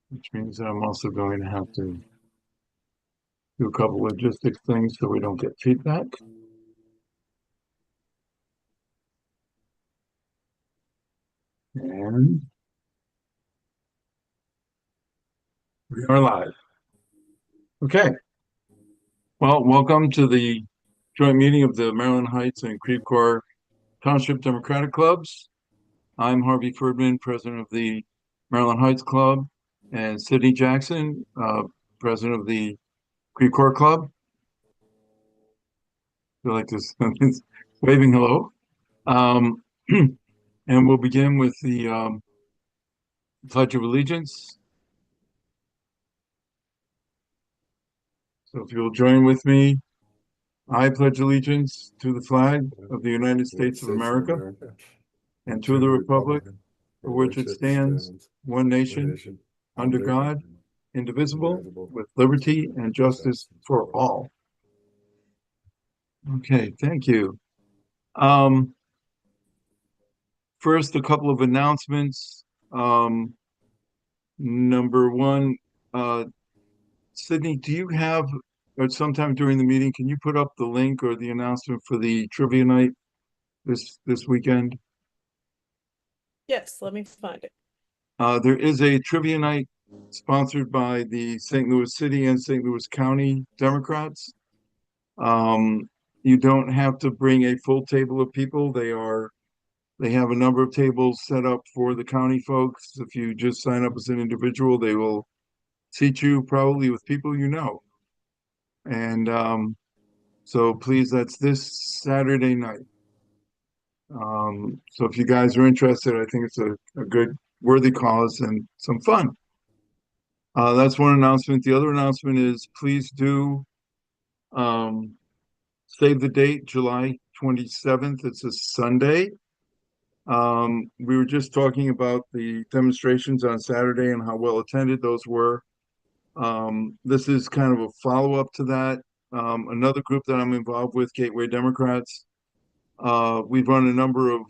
which means that I'm also going to have to do a couple logistics things so we don't get feedback. And we are live. Okay. Well, welcome to the joint meeting of the Maryland Heights and Creve Coeur Township Democratic Clubs. I'm Harvey Ferdman, president of the Maryland Heights Club, and Sydney Jackson, president of the Creve Coeur Club. I feel like this waving hello. Um, and we'll begin with the Pledge of Allegiance. So if you'll join with me, I pledge allegiance to the flag of the United United States of States of America America, and to to the the republic republic for for which which it it stands, stands, one one nation, nation, under under God, God, indivisible, indivisible, with with liberty liberty and and justice justice for for all. all. Okay, thank you. Um, First, a couple of announcements. Number one, uh, Sydney, do you have, or sometime during the meeting, can you put up the link or the announcement for the trivia night this weekend? Yes, let me find it. There is a trivia night sponsored by the St. Louis City and St. Louis County Democrats. Um, you don't have to bring a full table of people. They have a number of tables set up for the county folks. If you just sign up as an individual, they will seat you probably with people you know. And so please, that's this Saturday night. So if you guys are interested, I think it's a good, worthy cause and some fun. That's one announcement. The other announcement is please do um, save the date, July 27th. It's a Sunday. We were just talking about the demonstrations on Saturday and how well attended those were. This is kind of a follow-up to that. Another group that I'm involved with, Gateway Democrats, we've run a number of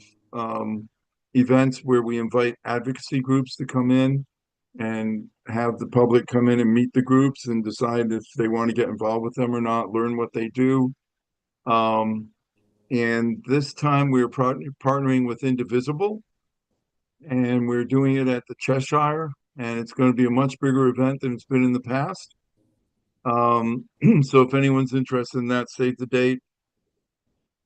events where we invite advocacy groups to come in and have the public come in and meet the groups and decide if they want to get involved with them or not, learn what they do. Um, and this time we're partnering with Indivisible, and we're doing it at the Cheshire, and it's going to be a much bigger event than it's been in the past. So if anyone's interested in that, save the date.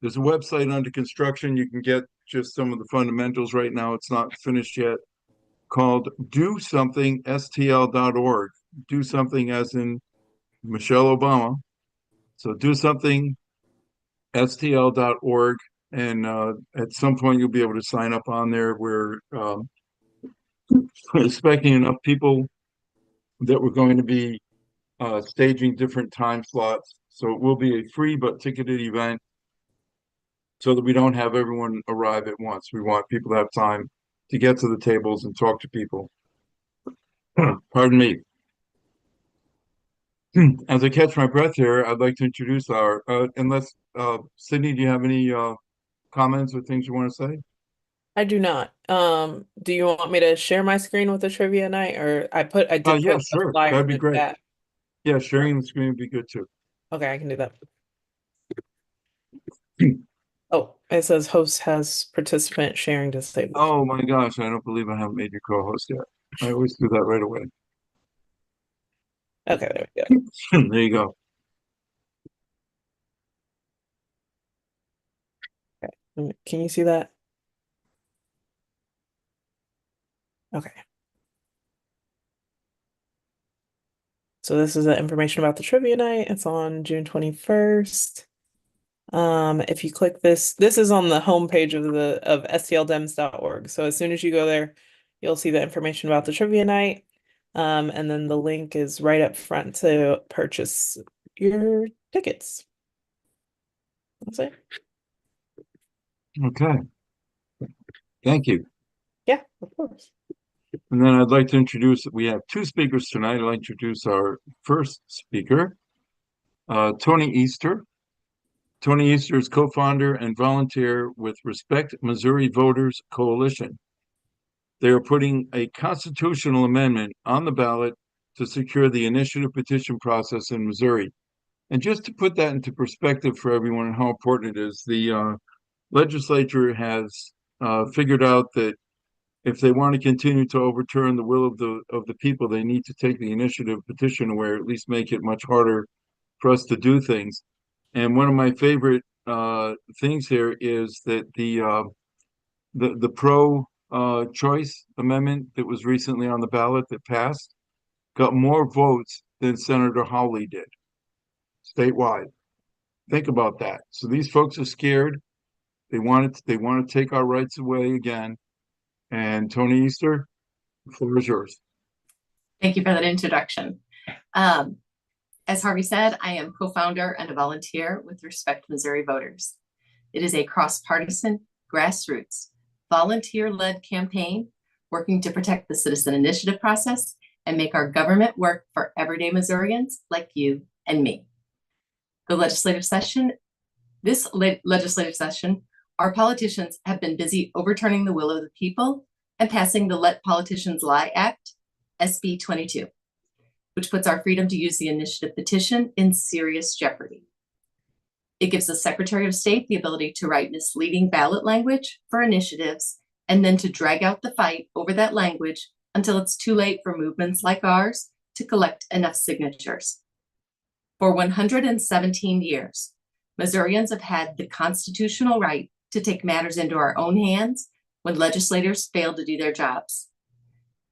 There's a website under construction. You can get just some of the fundamentals right now. It's not finished yet, called DoSomethingSTL.org. Do something as in Michelle Obama. So do something STL.org. And at some point, you'll be able to sign up on there. We're expecting enough people that we're going to be staging different time slots. So it will be a free but ticketed event so that we don't have everyone arrive at once. We want people to have time to get to the tables and talk to people. Pardon me. As I catch my breath here, I'd like to introduce unless, Sydney, do you have any comments or things you want to say? I do not. Do you want me to share my screen with the trivia night, or I did Yeah, put the sure. flyer That'd in be the great. chat. Yeah, sharing the screen would be good too. Okay, I can do that. Oh, it says host has participant sharing disabled. Oh my gosh, I don't believe I haven't made you co-host yet. I always do that right away. Okay, there we go. There you go. Can you see that? Okay. So this is the information about the trivia night. It's on June 21st. If you click this is on the homepage of stldems.org. So as soon as you go there, you'll see the information about the trivia night. And then the link is right up front to purchase your tickets. That's it. Okay. Thank you. Yeah, of course. And then I'd like to introduce, we have two speakers tonight. I'd like to introduce our first speaker, Tony Easter. Tony Easter is co-founder and volunteer with Respect Missouri Voters Coalition. they are putting a constitutional amendment on the ballot to secure the initiative petition process in Missouri. And just to put that into perspective for everyone and how important it is, the legislature has figured out that if they want to continue to overturn the will of the people, they need to take the initiative petition away, or at least make it much harder for us to do things. And one of my favorite things here is that the pro choice amendment that was recently on the ballot that passed got more votes than Senator Hawley did statewide. Think about that. So these folks are scared. They want to take our rights away again. And Tony Easter, the floor is yours. Thank you for that introduction. As Harvey said, I am co-founder and a volunteer with Respect Missouri Voters. It is a cross-partisan, grassroots, volunteer-led campaign working to protect the citizen initiative process and make our government work for everyday Missourians like you and me. This legislative session, our politicians have been busy overturning the will of the people and passing the Let Politicians Lie Act, SB 22, which puts our freedom to use the initiative petition in serious jeopardy. It gives the Secretary of State the ability to write misleading ballot language for initiatives and then to drag out the fight over that language until it's too late for movements like ours to collect enough signatures. For 117 years, Missourians have had the constitutional right to take matters into our own hands when legislators fail to do their jobs.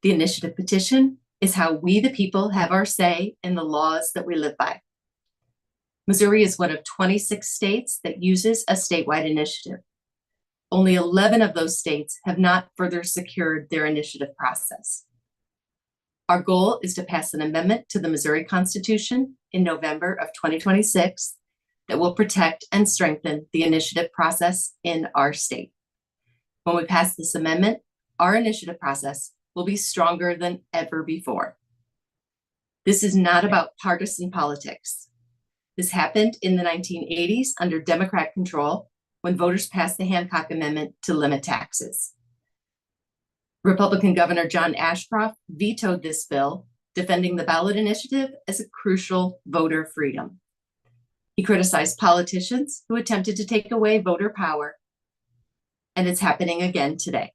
The initiative petition is how we, the people, have our say in the laws that we live by. Missouri is one of 26 states that uses a statewide initiative. Only 11 of those states have not further secured their initiative process. Our goal is to pass an amendment to the Missouri Constitution in November of 2026 that will protect and strengthen the initiative process in our state. When we pass this amendment, our initiative process will be stronger than ever before. This is not about partisan politics. This happened in the 1980s under Democrat control when voters passed the Hancock Amendment to limit taxes. Republican Governor John Ashcroft vetoed this bill, defending the ballot initiative as a crucial voter freedom. He criticized politicians who attempted to take away voter power, and it's happening again today.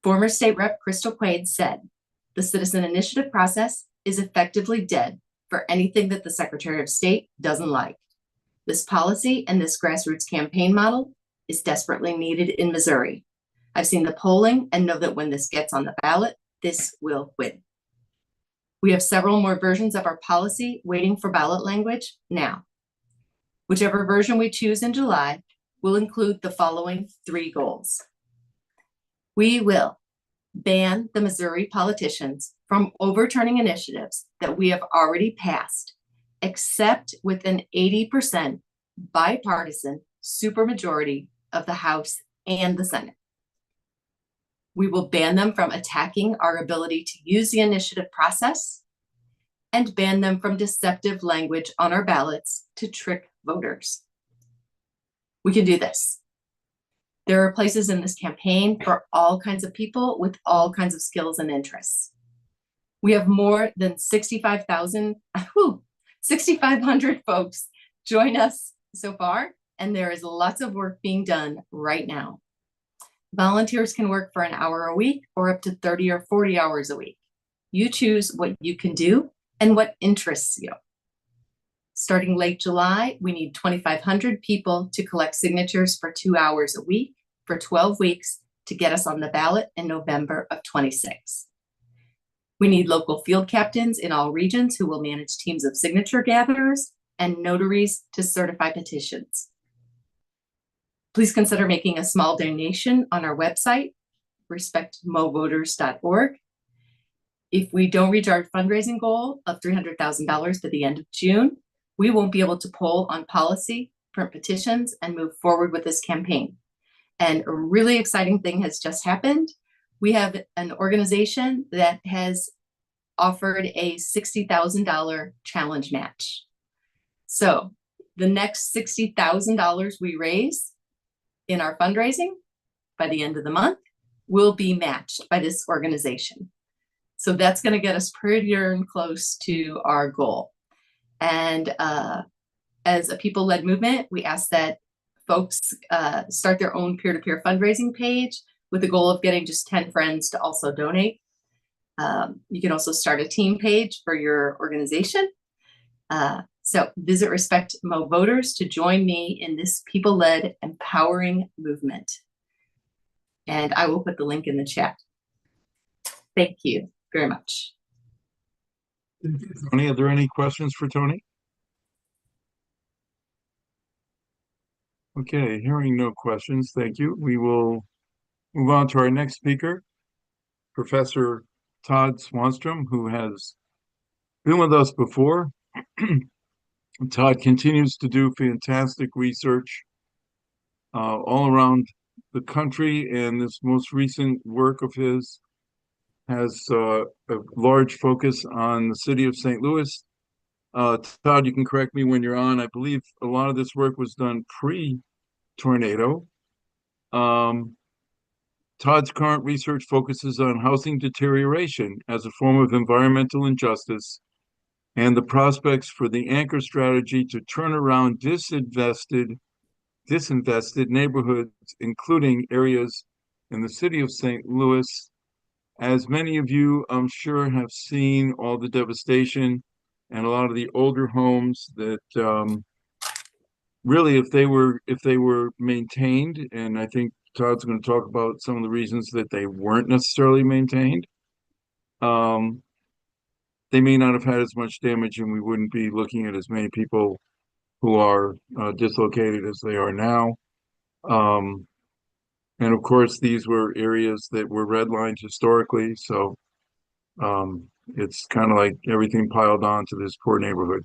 Former State Rep Crystal Quaid said, "The citizen initiative process is effectively dead for anything that the Secretary of State doesn't like. This policy and this grassroots campaign model is desperately needed in Missouri. I've seen the polling and know that when this gets on the ballot, this will win." We have several more versions of our policy waiting for ballot language now. Whichever version we choose in July will include the following 3 goals. We will ban the Missouri politicians from overturning initiatives that we have already passed, except with an 80% bipartisan supermajority of the House and the Senate. We will ban them from attacking our ability to use the initiative process and ban them from deceptive language on our ballots to trick voters. We can do this. There are places in this campaign for all kinds of people with all kinds of skills and interests. We have more than 6,500 folks join us so far, and there is lots of work being done right now. Volunteers can work for an hour a week or up to 30 or 40 hours a week. You choose what you can do and what interests you. Starting late July, we need 2,500 people to collect signatures for 2 hours a week for 12 weeks to get us on the ballot in November of 26. We need local field captains in all regions who will manage teams of signature gatherers and notaries to certify petitions. Please consider making a small donation on our website, respectmovoters.org. If we don't reach our fundraising goal of $300,000 by the end of June, we won't be able to poll on policy, print petitions, and move forward with this campaign. And a really exciting thing has just happened. We have an organization that has offered a $60,000 challenge match. So the next $60,000 we raise in our fundraising by the end of the month will be matched by this organization. So that's going to get us pretty darn close to our goal. And as a people-led movement, we ask that folks start their own peer-to-peer fundraising page with the goal of getting just 10 friends to also donate. You can also start a team page for your organization. So visit Respect Mo Voters to join me in this people-led empowering movement. And I will put the link in the chat. Thank you very much. Tony, are there any questions for Tony? Okay, hearing no questions, thank you. We will move on to our next speaker, Professor Todd Swanstrom, who has been with us before. Todd continues to do fantastic research all around the country, and this most recent work of his has a large focus on the city of St. Louis. Todd, you can correct me when you're on. I believe a lot of this work was done pre-tornado. Todd's current research focuses on housing deterioration as a form of environmental injustice and the prospects for the anchor strategy to turn around disinvested neighborhoods, including areas in the city of St. Louis. As many of you, I'm sure, have seen all the devastation and a lot of the older homes that really, if they were maintained, and I think Todd's going to talk about some of the reasons that they weren't necessarily maintained, they may not have had as much damage, and we wouldn't be looking at as many people who are dislocated as they are now. And of course, these were areas that were redlined historically, so it's kind of like everything piled on to this poor neighborhood.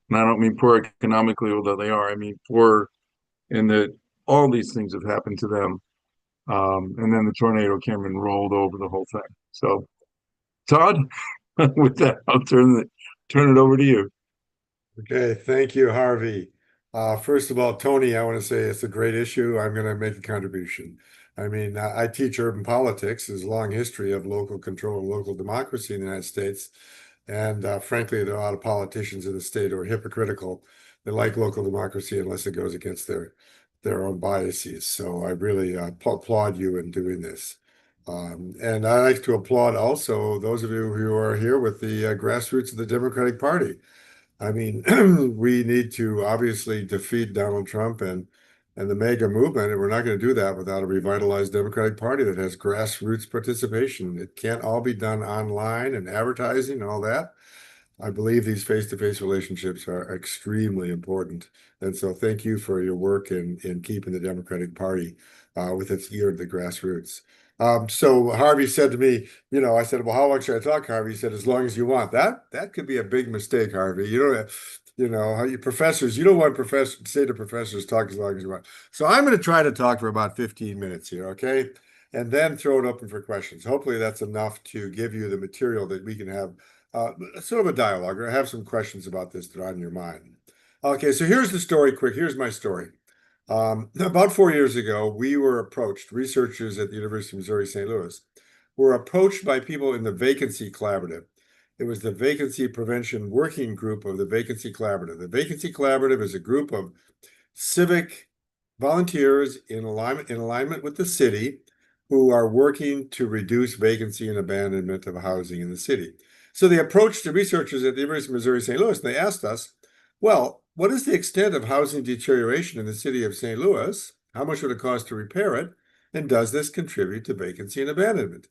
And I don't mean poor economically, although they are. I mean poor in that all these things have happened to them. And then the tornado came and rolled over the whole thing. So, Todd, with that, I'll turn it over to you. Okay, thank you, Harvey. First of all, Tony, I want to say it's a great issue. I'm going to make a contribution. I mean, I teach urban politics. There's a long history of local control and local democracy in the United States. And frankly, there are a lot of politicians in the state who are hypocritical. They like local democracy unless it goes against their own biases. So I really applaud you in doing this. And I like to applaud also those of you who are here with the grassroots of the Democratic Party. I mean, we need to obviously defeat Donald Trump and the MAGA movement, and we're not going to do that without a revitalized Democratic Party that has grassroots participation. It can't all be done online and advertising and all that. I believe these face-to-face relationships are extremely important. And so thank you for your work in keeping the Democratic Party with its ear to the grassroots. So Harvey said to me, I said, well, how long should I talk, Harvey? He said, as long as you want. That could be a big mistake, Harvey. How you professors, you don't want say to professors, talk as long as you want. So I'm going to try to talk for about 15 minutes here, okay? And then throw it open for questions. Hopefully that's enough to give you the material that we can have sort of a dialogue or have some questions about this that are on your mind. Okay, so here's the story quick. Here's my story. About 4 years ago, we were approached, researchers at the University of Missouri, St. Louis, were approached by people in the Vacancy Collaborative. It was the Vacancy Prevention Working Group of the Vacancy Collaborative. The Vacancy Collaborative is a group of civic volunteers in alignment with the city who are working to reduce vacancy and abandonment of housing in the city. So they approached the researchers at the University of Missouri, St. Louis, and they asked us, well, what is the extent of housing deterioration in the city of St. Louis? How much would it cost to repair it? And does this contribute to vacancy and abandonment?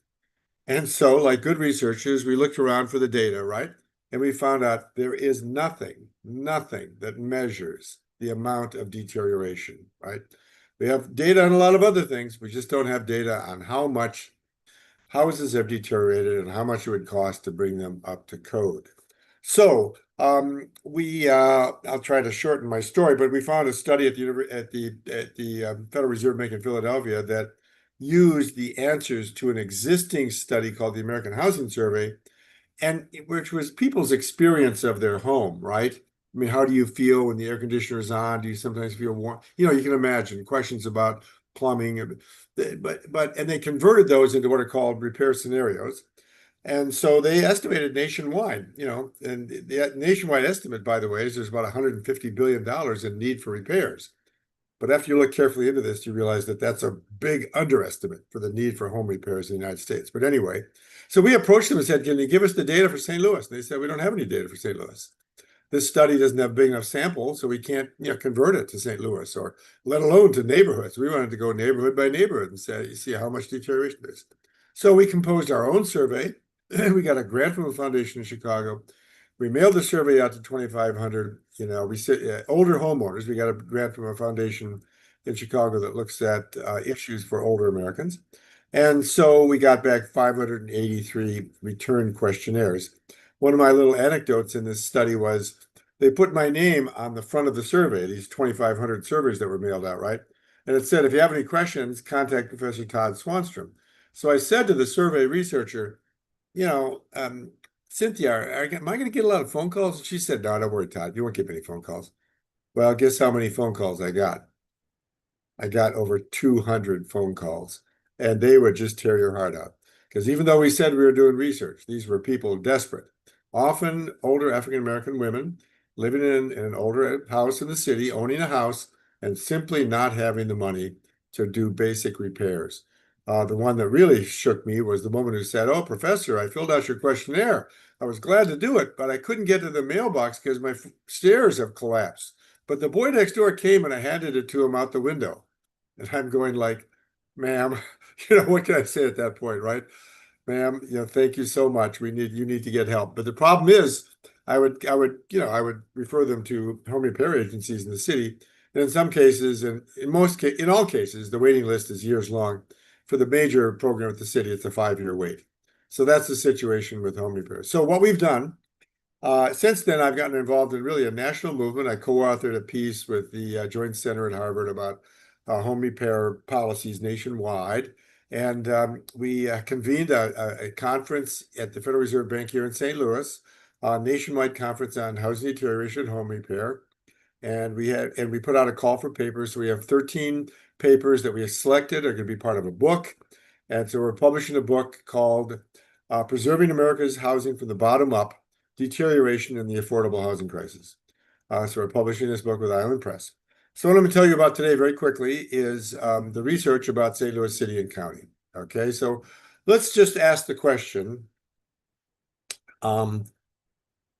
And so, like good researchers, we looked around for the data, right? And we found out there is nothing that measures the amount of deterioration, right? We have data on a lot of other things. We just don't have data on how much houses have deteriorated and how much it would cost to bring them up to code. So I'll try to shorten my story, but we found a study at the Federal Reserve Bank in Philadelphia that used the answers to an existing study called the American Housing Survey, and which was people's experience of their home, right? I mean, how do you feel when the air conditioner is on? Do you sometimes feel warm? You can imagine questions about plumbing, and they converted those into what are called repair scenarios. And so they estimated nationwide, and the nationwide estimate, by the way, is there's about $150 billion in need for repairs. But after you look carefully into this, you realize that that's a big underestimate for the need for home repairs in the United States. But anyway, so we approached them and said, can you give us the data for St. Louis? And they said, we don't have any data for St. Louis. This study doesn't have a big enough sample, so we can't convert it to St. Louis, or let alone to neighborhoods. We wanted to go neighborhood by neighborhood and say, you see how much deterioration there is. So we composed our own survey. We got a grant from a foundation in Chicago. We mailed the survey out to 2,500, we said older homeowners. We got a grant from a foundation in Chicago that looks at issues for older Americans. And so we got back 583 return questionnaires. One of my little anecdotes in this study was they put my name on the front of the survey, these 2,500 surveys that were mailed out, right? And it said, if you have any questions, contact Professor Todd Swanstrom. So I said to the survey researcher, Cynthia, am I going to get a lot of phone calls? And she said, no, don't worry, Todd. You won't get many phone calls. Well, guess how many phone calls I got? I got over 200 phone calls, and they would just tear your heart out. Because even though we said we were doing research, these were people desperate, often older African-American women living in an older house in the city, owning a house, and simply not having the money to do basic repairs. The one that really shook me was the woman who said, oh, Professor, I filled out your questionnaire. I was glad to do it, but I couldn't get to the mailbox because my stairs have collapsed. But the boy next door came and I handed it to him out the window. And I'm going like, ma'am, what can I say at that point, right? Ma'am, thank you so much. You need to get help. But the problem is, I would refer them to home repair agencies in the city. And in some cases, and in all cases, the waiting list is years long. For the major program at the city, it's a 5-year wait. So that's the situation with home repairs. So what we've done, since then, I've gotten involved in really a national movement. I co-authored a piece with the Joint Center at Harvard about home repair policies nationwide. And we convened a conference at the Federal Reserve Bank here in St. Louis, a nationwide conference on housing deterioration and home repair. And we put out a call for papers. So we have 13 papers that we have selected are going to be part of a book. And so we're publishing a book called Preserving America's Housing from the Bottom Up, Deterioration in the Affordable Housing Crisis. So we're publishing this book with Island Press. So what I'm going to tell you about today very quickly is the research about St. Louis City and County. Okay, so let's just ask the question,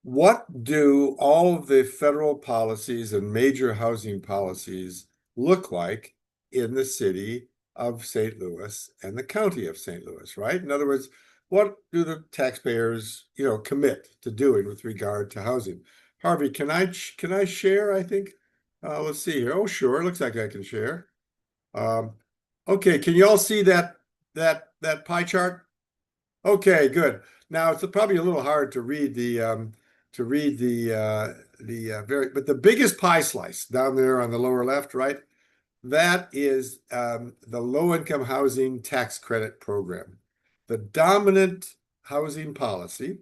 what do all of the federal policies and major housing policies look like in the city of St. Louis and the county of St. Louis, right? In other words, what do the taxpayers, commit to doing with regard to housing? Harvey, can I share? I think. Let's see here. Oh, sure. Looks like I can share. Okay, can you all see that pie chart? Okay, good. Now it's probably a little hard to read but the biggest pie slice down there on the lower left, right? That is the low-income housing tax credit program, the dominant housing policy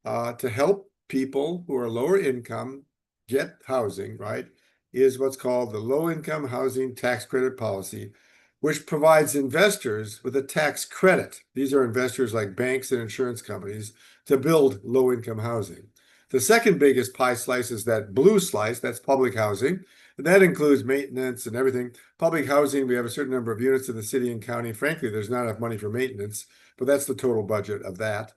to help people who are lower income get housing, right, is what's called the low-income housing tax credit policy, which provides investors with a tax credit. These are investors like banks and insurance companies to build low-income housing. The second biggest pie slice is that blue slice, that's public housing. And that includes maintenance and everything. Public housing, we have a certain number of units in the city and county. Frankly, there's not enough money for maintenance, but that's the total budget of that.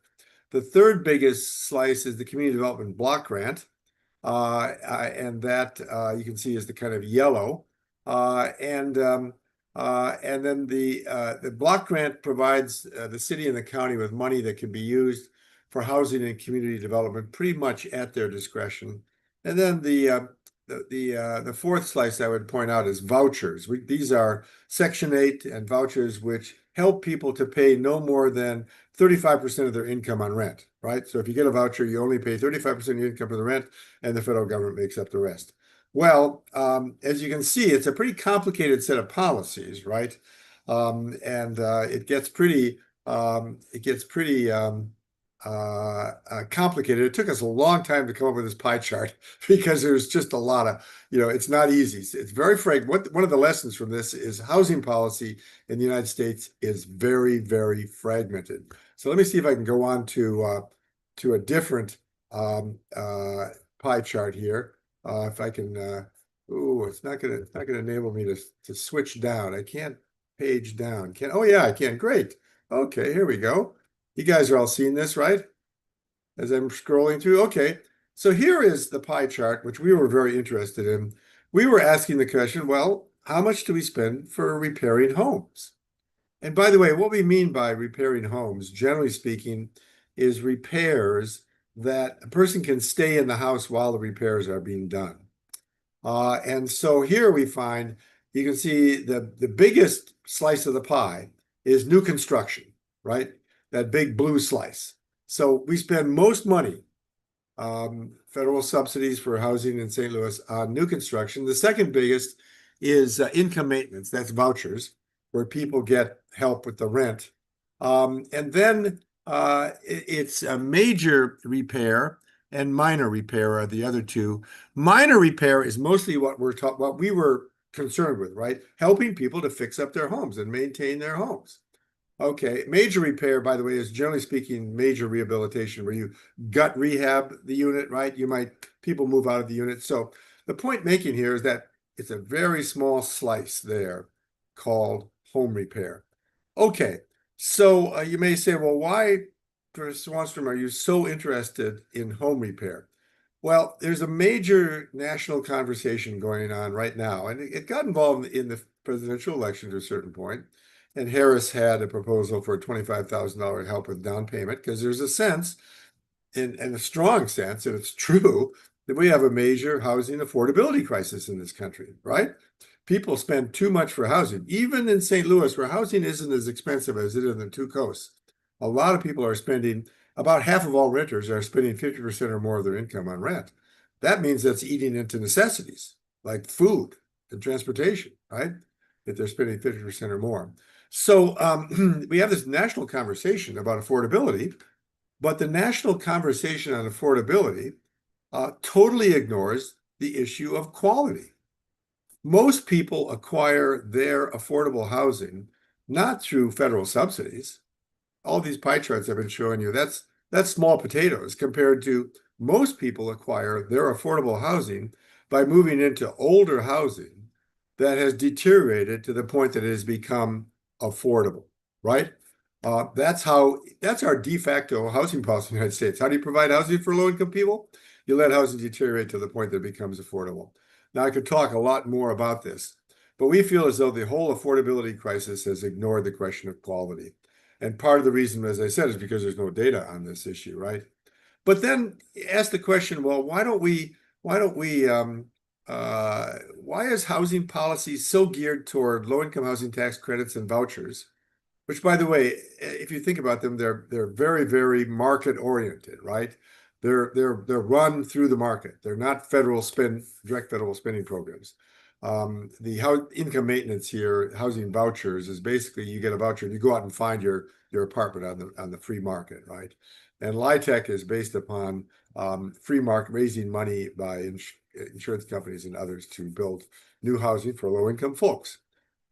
The third biggest slice is the community development block grant. And that you can see is the kind of yellow. And then the block grant provides the city and the county with money that can be used for housing and community development pretty much at their discretion. And then the fourth slice I would point out is vouchers. These are Section 8 and vouchers which help people to pay no more than 35% of their income on rent, right? So if you get a voucher, you only pay 35% of your income for the rent, and the federal government makes up the rest. Well, as you can see, it's a pretty complicated set of policies, right? And it gets pretty complicated. It took us a long time to come up with this pie chart because there's just a lot of, it's not easy. It's very fragmented. One of the lessons from this is housing policy in the United States is very, very fragmented. So let me see if I can go on to a different pie chart here. If I can, it's not gonna enable me to switch down. I can't page down. Oh yeah, I can. Great. Okay, here we go. You guys are all seeing this, right? As I'm scrolling through. Okay, so here is the pie chart, which we were very interested in. We were asking the question, well, how much do we spend for repairing homes? And by the way, what we mean by repairing homes, generally speaking, is repairs that a person can stay in the house while the repairs are being done. And so here we find, you can see the biggest slice of the pie is new construction, right? That big blue slice. So we spend most money, federal subsidies for housing in St. Louis on new construction. The second biggest is income maintenance. That's vouchers, where people get help with the rent. And then it's a major repair and minor repair are the other two. Minor repair is mostly what we were concerned with, right? Helping people to fix up their homes and maintain their homes. Okay, major repair, by the way, is generally speaking major rehabilitation, where you gut rehab the unit, right? People move out of the unit. So the point making here is that it's a very small slice there called home repair. Okay, so you may say, well, why, Professor Swanstrom, are you so interested in home repair? Well, there's a major national conversation going on right now, and it got involved in the presidential election to a certain point. And Harris had a proposal for a $25,000 help with down payment, because there's a sense, in a strong sense, and it's true, that we have a major housing affordability crisis in this country, right? People spend too much for housing, even in St. Louis, where housing isn't as expensive as it is in the two coasts. A lot of people are spending, about half of all renters are spending 50% or more of their income on rent. That means that's eating into necessities like food and transportation, right? If they're spending 50% or more. So we have this national conversation about affordability, but the national conversation on affordability totally ignores the issue of quality. Most people acquire their affordable housing not through federal subsidies. All these pie charts I've been showing you, that's small potatoes compared to most people acquire their affordable housing by moving into older housing that has deteriorated to the point that it has become affordable, right? That's our de facto housing policy in the United States. How do you provide housing for low-income people? You let housing deteriorate to the point that it becomes affordable. Now, I could talk a lot more about this, but we feel as though the whole affordability crisis has ignored the question of quality. And part of the reason, as I said, is because there's no data on this issue, right? But then ask the question, well, why is housing policy so geared toward low-income housing tax credits and vouchers? Which, by the way, if you think about them, they're very, very market-oriented, right? They're run through the market. They're not direct federal spending programs. The income maintenance here, housing vouchers, is basically you get a voucher and you go out and find your apartment on the free market, right? And LIHTC is based upon free market, raising money by insurance companies and others to build new housing for low-income folks.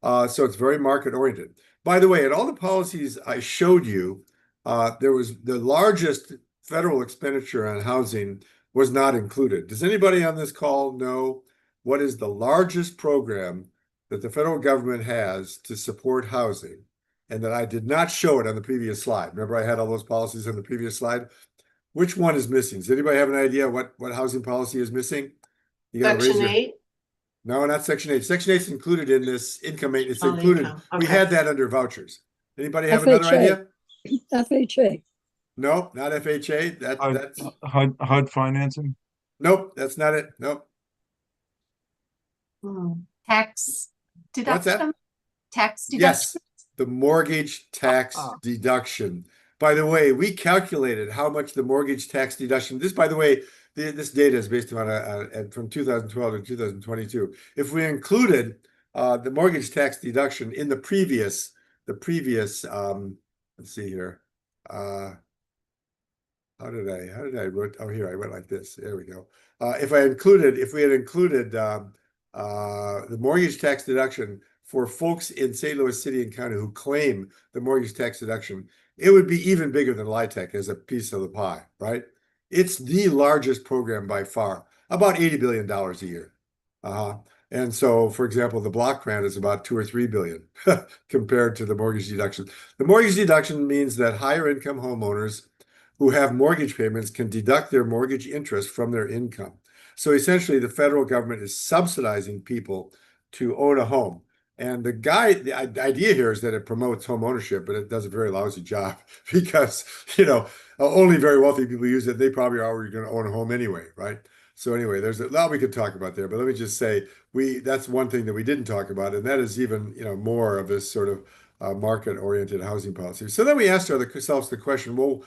So it's very market-oriented. By the way, in all the policies I showed you, there was the largest federal expenditure on housing was not included. Does anybody on this call know what is the largest program that the federal government has to support housing, and that I did not show it on the previous slide? Remember, I had all those policies on the previous slide. Which one is missing? Does anybody have an idea what housing policy is missing? You gotta Section 8. No, not Section 8. Section 8 is included in this income maintenance. Oh, Included. income. We Okay. had that under vouchers. Anybody have another FHA. idea? FHA. No, not FHA. That's HUD financing. nope. That's not it. Nope. Tax What's that? deduction? Tax Yes, deduction? the mortgage tax deduction. By the way, we calculated how much the mortgage tax deduction. This, by the way, this data is based on from 2012 to 2022. If we included the mortgage tax deduction in the previous, let's see here. how did I wrote, oh, here, I went like this. There we go. If we had included the mortgage tax deduction for folks in St. Louis City and County who claim the mortgage tax deduction, it would be even bigger than LIHTC as a piece of the pie, right? It's the largest program by far, about $80 billion a year. And so, for example, the block grant is about 2 or 3 billion compared to the mortgage deduction. The mortgage deduction means that higher income homeowners who have mortgage payments can deduct their mortgage interest from their income. So essentially, the federal government is subsidizing people to own a home. And the idea here is that it promotes home ownership, but it does a very lousy job because, only very wealthy people use it. They probably are already going to own a home anyway, right? So anyway, there's a lot we could talk about there, but let me just say that's one thing that we didn't talk about, and that is even more of this sort of market-oriented housing policy. So then we asked ourselves the question, well,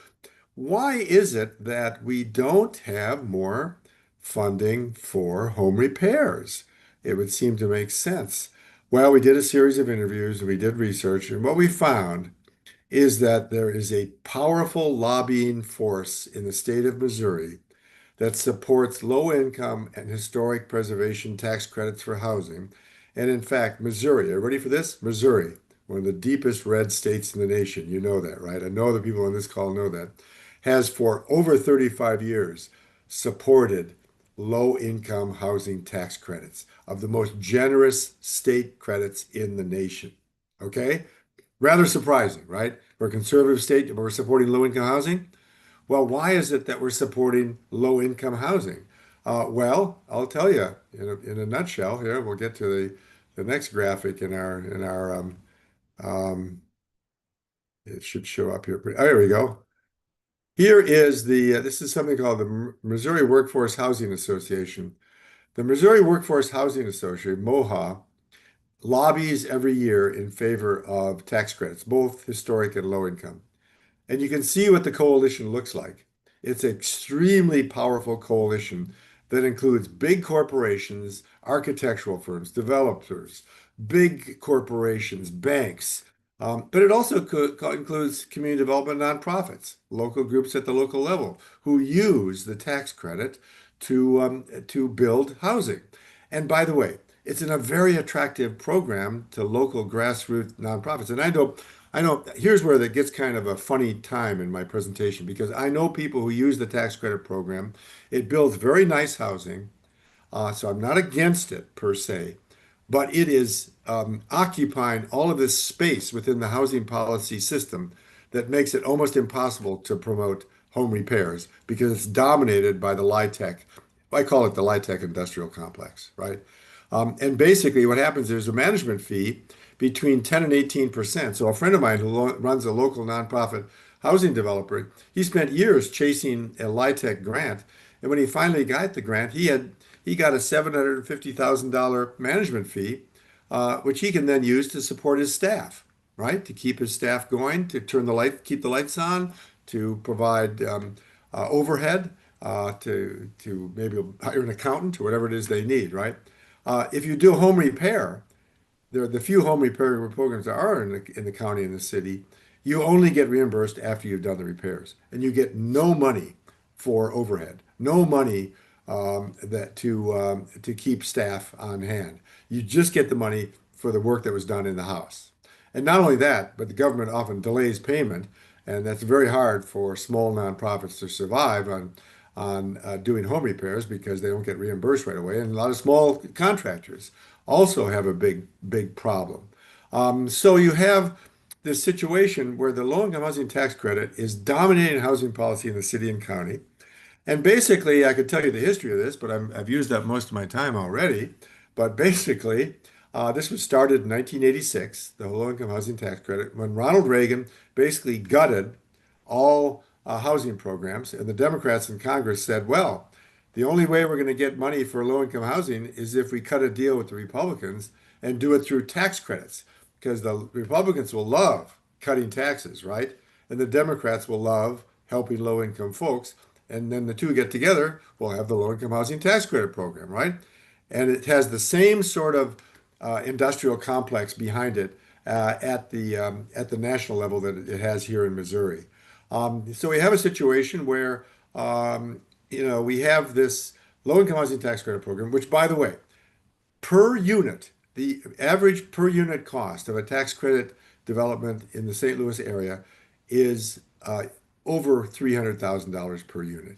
why is it that we don't have more funding for home repairs? It would seem to make sense. Well, we did a series of interviews and we did research, and what we found is that there is a powerful lobbying force in the state of Missouri that supports low income and historic preservation tax credits for housing. And in fact, Missouri, are you ready for this? Missouri, one of the deepest red states in the nation. You know that, right? I know the people on this call know that. Has for over 35 years supported low income housing tax credits of the most generous state credits in the nation. Okay? Rather surprising, right? For a conservative state, we're supporting low income housing. Well, why is it that we're supporting low income housing? Well, I'll tell you in a nutshell here. We'll get to the next graphic in our it should show up here. Oh, there we go. Here is this is something called the Missouri Workforce Housing Association. The Missouri Workforce Housing Association, MOHA, lobbies every year in favor of tax credits, both historic and low income. And you can see what the coalition looks like. It's an extremely powerful coalition that includes big corporations, architectural firms, developers, big corporations, banks, but it also includes community development nonprofits, local groups at the local level who use the tax credit to build housing. And by the way, it's in a very attractive program to local grassroots nonprofits. And I know here's where that gets kind of a funny time in my presentation because I know people who use the tax credit program. It builds very nice housing, so I'm not against it per se, but it is occupying all of this space within the housing policy system that makes it almost impossible to promote home repairs because it's dominated by the LIHTC. I call it the LIHTC industrial complex, right? And basically what happens, there's a management fee between 10 and 18%. So a friend of mine who runs a local nonprofit housing developer, he spent years chasing a LIHTC grant. And when he finally got the grant, he got a $750,000 management fee, which he can then use to support his staff, right? To keep his staff going, to keep the lights on, to provide overhead, to maybe hire an accountant or whatever it is they need, right? If you do home repair, the few home repair programs there are in the county and the city, you only get reimbursed after you've done the repairs, and you get no money for overhead, no money to keep staff on hand. You just get the money for the work that was done in the house. And not only that, but the government often delays payment, and that's very hard for small nonprofits to survive on doing home repairs because they don't get reimbursed right away. And a lot of small contractors also have a big problem. So you have this situation where the low-income housing tax credit is dominating housing policy in the city and county. And basically, I could tell you the history of this, but I've used up most of my time already. But basically, this was started in 1986, the low-income housing tax credit, when Ronald Reagan basically gutted all housing programs. And the Democrats in Congress said, well, the only way we're going to get money for low-income housing is if we cut a deal with the Republicans and do it through tax credits, because the Republicans will love cutting taxes, right? And the Democrats will love helping low-income folks. And then the two get together, we'll have the low-income housing tax credit program, right? And it has the same sort of industrial complex behind it at the national level that it has here in Missouri. So we have a situation where, we have this low-income housing tax credit program, which, by the way, per unit, the average per unit cost of a tax credit development in the St. Louis area is over $300,000 per unit.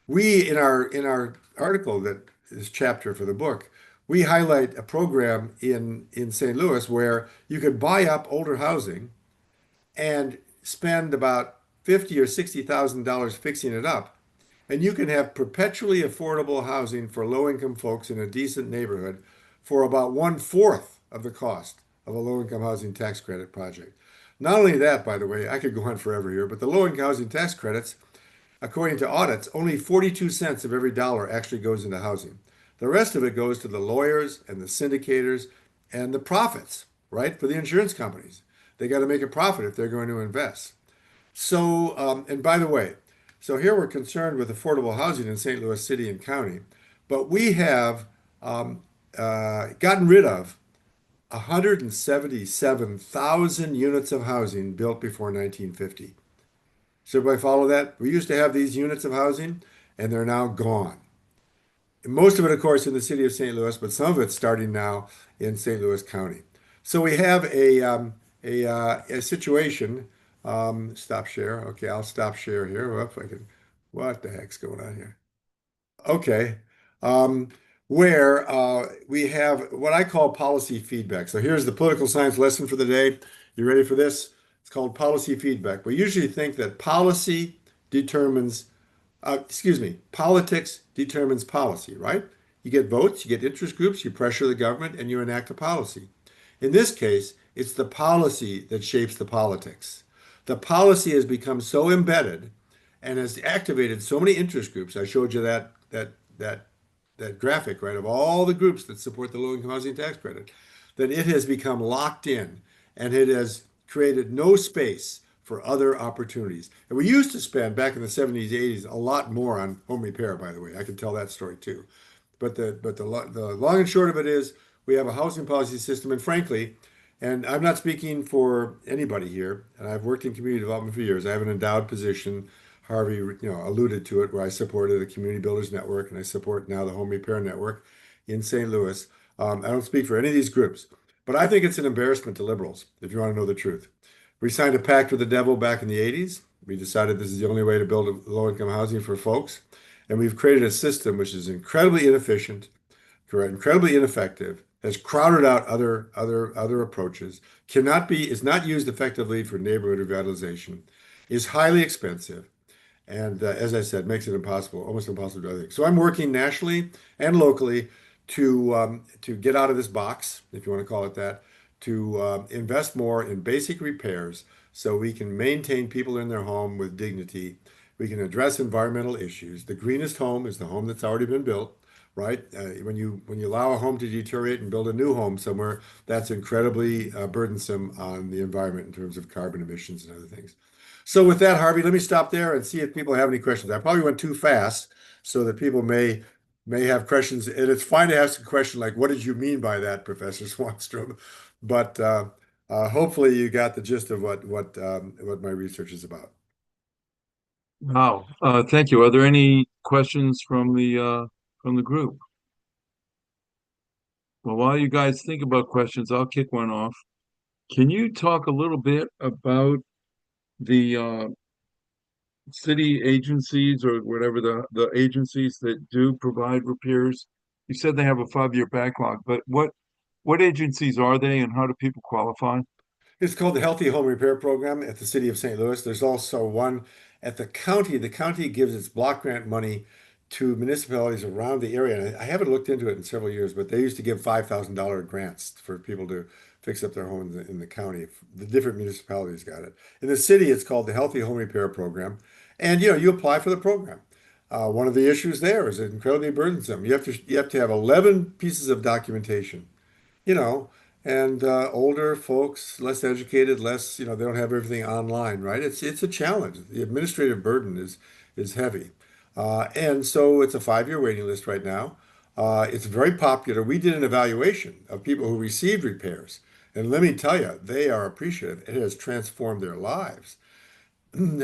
We in our article, that is chapter for the book, we highlight a program in St. Louis where you could buy up older housing and spend about 50 or $60,000 fixing it up, and you can have perpetually affordable housing for low-income folks in a decent neighborhood for about one-fourth of the cost of a low-income housing tax credit project. Not only that, by the way, I could go on forever here, but the low-income housing tax credits, according to audits, only 42 cents of every dollar actually goes into housing. The rest of it goes to the lawyers and the syndicators and the profits, right, for the insurance companies. They got to make a profit if they're going to invest. So, and by the way, so here we're concerned with affordable housing in St. Louis City and County, but we have gotten rid of 177,000 units of housing built before 1950. So everybody follow that? We used to have these units of housing, and they're now gone. Most of it, of course, in the city of St. Louis, but some of it's starting now in St. Louis County. So we have a situation. Stop share. Okay, I'll stop share here. Well, if I can, what the heck's going on here? Okay. Um, where we have what I call policy feedback. So here's the political science lesson for the day. You ready for this? It's called policy feedback. We usually think that policy determines, politics determines policy, right? You get votes, you get interest groups, you pressure the government, and you enact a policy. In this case, it's the policy that shapes the politics. The policy has become so embedded and has activated so many interest groups. I showed you that graphic, right, of all the groups that support the low-income housing tax credit, that it has become locked in and it has created no space for other opportunities. And we used to spend back in the 70s, 80s a lot more on home repair, by the way. I can tell that story too. But the long and short of it is we have a housing policy system, and frankly, and I'm not speaking for anybody here, and I've worked in community development for years. I have an endowed position. Harvey, alluded to it, where I supported the Community Builders Network, and I support now the Home Repair Network in St. Louis. I don't speak for any of these groups, but I think it's an embarrassment to liberals, if you want to know the truth. We signed a pact with the devil back in the 80s. We decided this is the only way to build low-income housing for folks, and we've created a system which is incredibly inefficient, incredibly ineffective, has crowded out other approaches, is not used effectively for neighborhood revitalization, is highly expensive, and as I said, makes it almost impossible to do anything. So I'm working nationally and locally to get out of this box, if you want to call it that, to invest more in basic repairs so we can maintain people in their home with dignity. We can address environmental issues. The greenest home is the home that's already been built, right? When you allow a home to deteriorate and build a new home somewhere, that's incredibly burdensome on the environment in terms of carbon emissions and other things. So with that, Harvey, let me stop there and see if people have any questions. I probably went too fast so that people may have questions, and it's fine to ask a question like, what did you mean by that, Professor Swanstrom? But hopefully you got the gist of what my research is about. Wow. Thank you. Are there any questions from the group? Well, while you guys think about questions, I'll kick one off. Can you talk a little bit about the city agencies, or whatever the agencies that do provide repairs? You said they have a 5-year backlog, but what agencies are they, and how do people qualify? It's called the Healthy Home Repair Program at the City of St. Louis. There's also one at the county. The county gives its block grant money to municipalities around the area. And I haven't looked into it in several years, but they used to give $5,000 grants for people to fix up their homes in the county. The different municipalities got it. In the city, it's called the Healthy Home Repair Program. And you apply for the program. One of the issues there is incredibly burdensome. You have to have 11 pieces of documentation. you know, and older folks, less educated, less, they don't have everything online, right? It's a challenge. The administrative burden is heavy. And so it's a 5-year waiting list right now. It's very popular. We did an evaluation of people who received repairs. And let me tell you, they are appreciative. It has transformed their lives.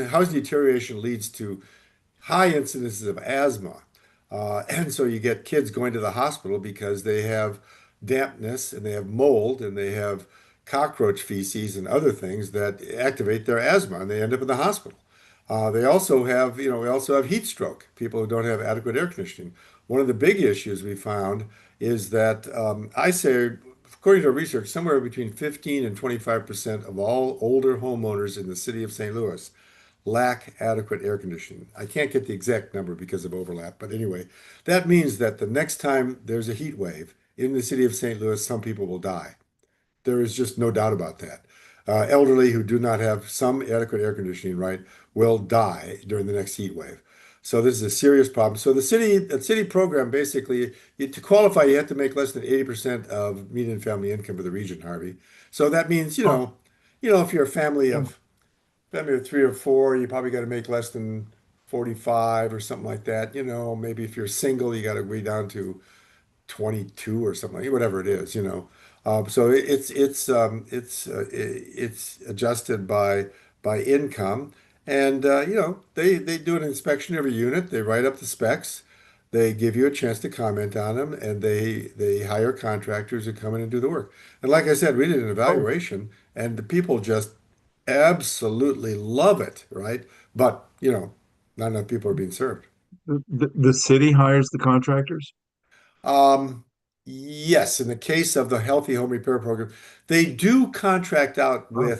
housing deterioration leads to high incidences of asthma. And so you get kids going to the hospital because they have dampness and they have mold and they have cockroach feces and other things that activate their asthma and they end up in the hospital. They also have, we also have heat stroke, people who don't have adequate air conditioning. One of the big issues we found is that I say, according to research, somewhere between 15 and 25% of all older homeowners in the city of St. Louis lack adequate air conditioning. I can't get the exact number because of overlap, but anyway, that means that the next time there's a heat wave in the city of St. Louis, some people will die. There is just no doubt about that. Elderly who do not have some adequate air conditioning, right, will die during the next heat wave. So this is a serious problem. So the city program basically, to qualify, you have to make less than 80% of median family income for the region, Harvey. So that means, Oh, if you're a family of three or four, you probably got to make less than 45 or something like that. Maybe if you're single, you got to be down to 22 or something like whatever it is, so it's adjusted by income, and they do an inspection every unit. They write up the specs. They give you a chance to comment on them, and they hire contractors to come in and do the work. And like I said, we did an oh, evaluation, and the people just absolutely love it, right? But not enough people are being served. the city hires the contractors? Um, yes, in the case of the Healthy Home Repair Program, they do contract out Oh,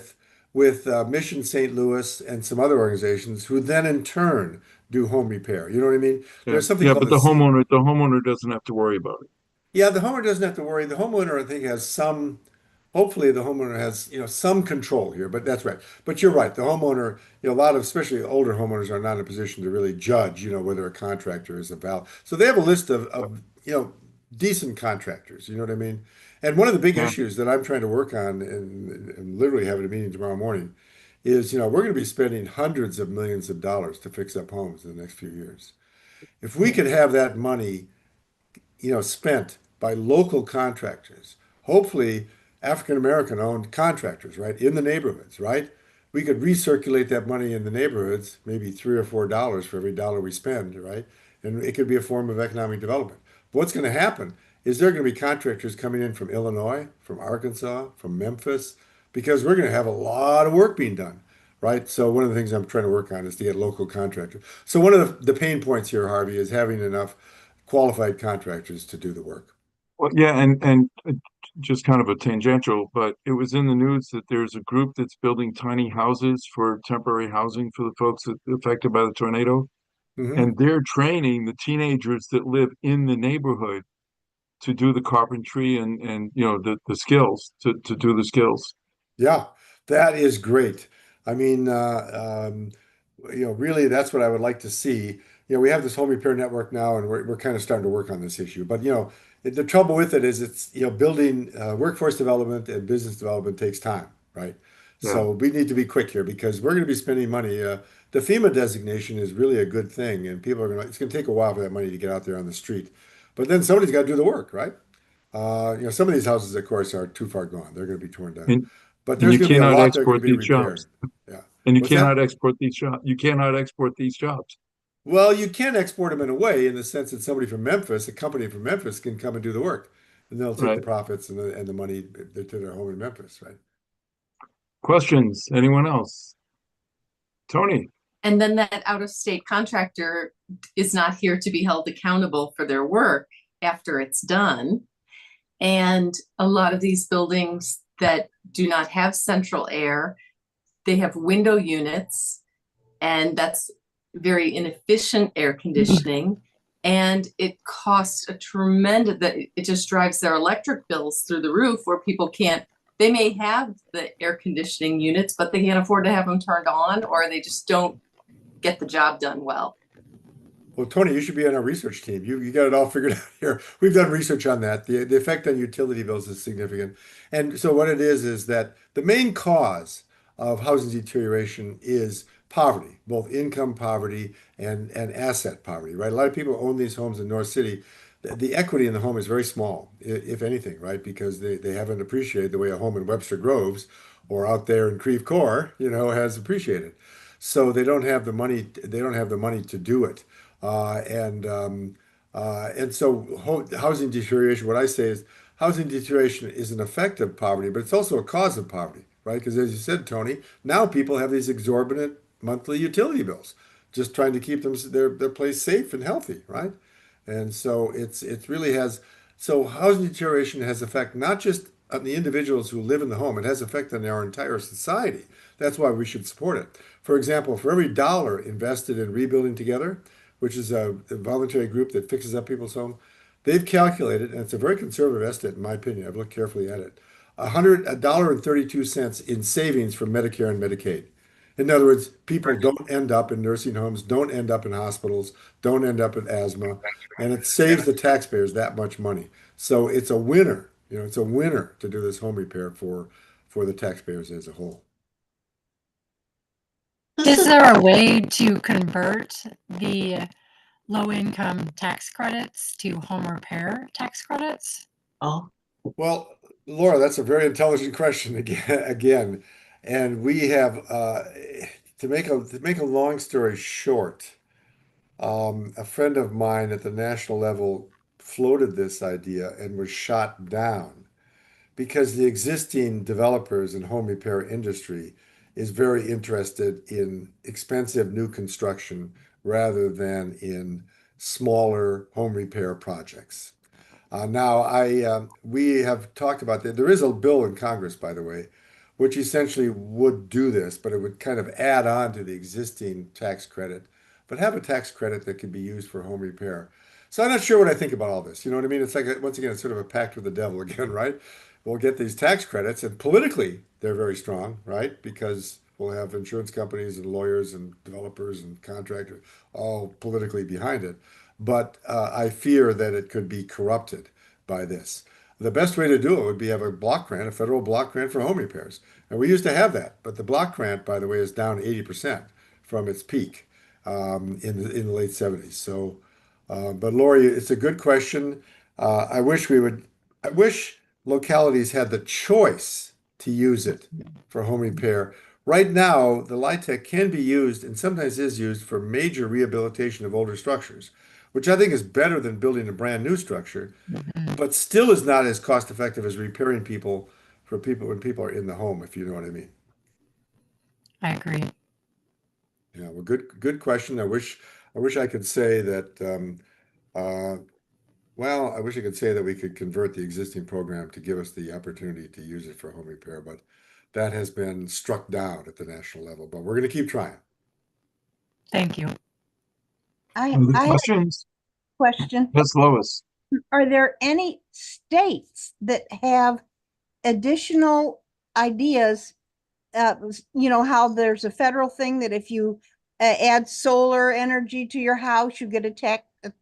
with Mission St. Louis and some other organizations who then in turn do home repair. You know what I mean? yeah. There's something Yeah, called but the C. the homeowner doesn't have to worry about it. Yeah, the homeowner doesn't have to worry. The homeowner, I think, has some. Hopefully, the homeowner has some control here. But that's right. But you're right. The homeowner, a lot of especially older homeowners are not in a position to really judge, whether a contractor is a valid. So they have a list of decent contractors. You know what I mean? And one of the big Yeah. issues that I'm trying to work on, and literally having a meeting tomorrow morning, is we're going to be spending hundreds of millions of dollars to fix up homes in the next few years. If we could have that money spent by local contractors, hopefully African American owned contractors, right, in the neighborhoods, right? We could recirculate that money in the neighborhoods, maybe $3 or $4 for every dollar we spend, right? And it could be a form of economic development. But what's going to happen is there are going to be contractors coming in from Illinois, from Arkansas, from Memphis, because we're going to have a lot of work being done, right? So one of the things I'm trying to work on is to get local contractors. So one of the pain points here, Harvey, is having enough qualified contractors to do the work. Well, yeah, and just kind of a tangential, but it was in the news that there's a group that's building tiny houses for temporary housing for the folks affected by the tornado, Hmm. and they're training the teenagers that live in the neighborhood to do the carpentry and the skills to do the skills. Yeah, that is great. I mean, really, that's what I would like to see. We have this home repair network now, and we're kind of starting to work on this issue. But the trouble with it is it's building workforce development and business development takes time, right? Yeah. So we need to be quick here because we're going to be spending money. The FEMA designation is really a good thing, and people are going to. It's going to take a while for that money to get out there on the street, but then somebody's got to do the work, right? Some of these houses, of course, are too far gone. They're going to be torn down. And But and there's you going to be a cannot lot that are going to export be these repaired. jobs. Yeah. And you What's cannot that? export these jobs. You cannot export these jobs. Well, you can export them in a way, in the sense that somebody from Memphis, a company from Memphis, can come and do the work, and they'll take the Right. profits and the money to their home in Memphis, right? Questions? Anyone else? Tony? And then that out-of-state contractor is not here to be held accountable for their work after it's done. And a lot of these buildings that do not have central air, they have window units, and that's very inefficient air conditioning. And it costs a tremendous, that it just drives their electric bills through the roof where people can't, they may have the air conditioning units, but they can't afford to have them turned on, or they just don't get the job done well. Well, Tony, you should be on our research team. You got it all figured out here. We've done research on that. The effect on utility bills is significant. And so what it is that the main cause of housing deterioration is poverty, both income poverty and asset poverty, right? A lot of people own these homes in North City. The equity in the home is very small, if anything, right? Because they haven't appreciated the way a home in Webster Groves or out there in Creve Coeur, has appreciated. so they don't have the money. They don't have the money to do it. And so housing deterioration. What I say is housing deterioration is an effect of poverty, but it's also a cause of poverty, right? Because as you said, Tony, now people have these exorbitant monthly utility bills, just trying to keep their place safe and healthy, right? And so it really has. So housing deterioration has effect not just on the individuals who live in the home, it has effect on our entire society. That's why we should support it. For example, for every dollar invested in Rebuilding Together, which is a voluntary group that fixes up people's home, they've calculated, and it's a very conservative estimate in my opinion. I've looked carefully at it. $1.32 in savings for Medicare and Medicaid. In other words, people don't end up in nursing homes, don't end up in hospitals, don't end up in asthma, and it saves the taxpayers that much money. So it's a winner. It's a winner to do this home repair for the taxpayers as a whole. Is there a way to convert the low-income tax credits to home repair tax credits? Oh, Well, Laura, that's a very intelligent question again. And we have to make a long story short, a friend of mine at the national level floated this idea and was shot down because the existing developers in home repair industry is very interested in expensive new construction rather than in smaller home repair projects. We have talked about that. There is a bill in Congress, by the way, which essentially would do this, but it would kind of add on to the existing tax credit, but have a tax credit that could be used for home repair. So I'm not sure what I think about all this. You know what I mean? It's like, once again, it's sort of a pact with the devil again, right? We'll get these tax credits, and politically, they're very strong, right? Because we'll have insurance companies and lawyers and developers and contractors all politically behind it. But I fear that it could be corrupted by this. The best way to do it would be have a block grant, a federal block grant for home repairs. And we used to have that, but the block grant, by the way, is down 80% from its peak in the late 70s. So, but Lori, it's a good question. I wish localities had the choice to use it for home repair. Right now, the LIHTC can be used and sometimes is used for major rehabilitation of older structures, which I think is better than building a brand new structure, but still is not as cost effective as repairing people when people are in the home, if you know what I mean. I agree. Yeah, well, good question. I wish I could say that. Well, I wish I could say that we could convert the existing program to give us the opportunity to use it for home repair, but that has been struck down at the national level. But we're going to keep trying. Thank you. Other I have a questions? question. Yes, Lois. Are there any states that have additional ideas? How there's a federal thing that if you add solar energy to your house, you get a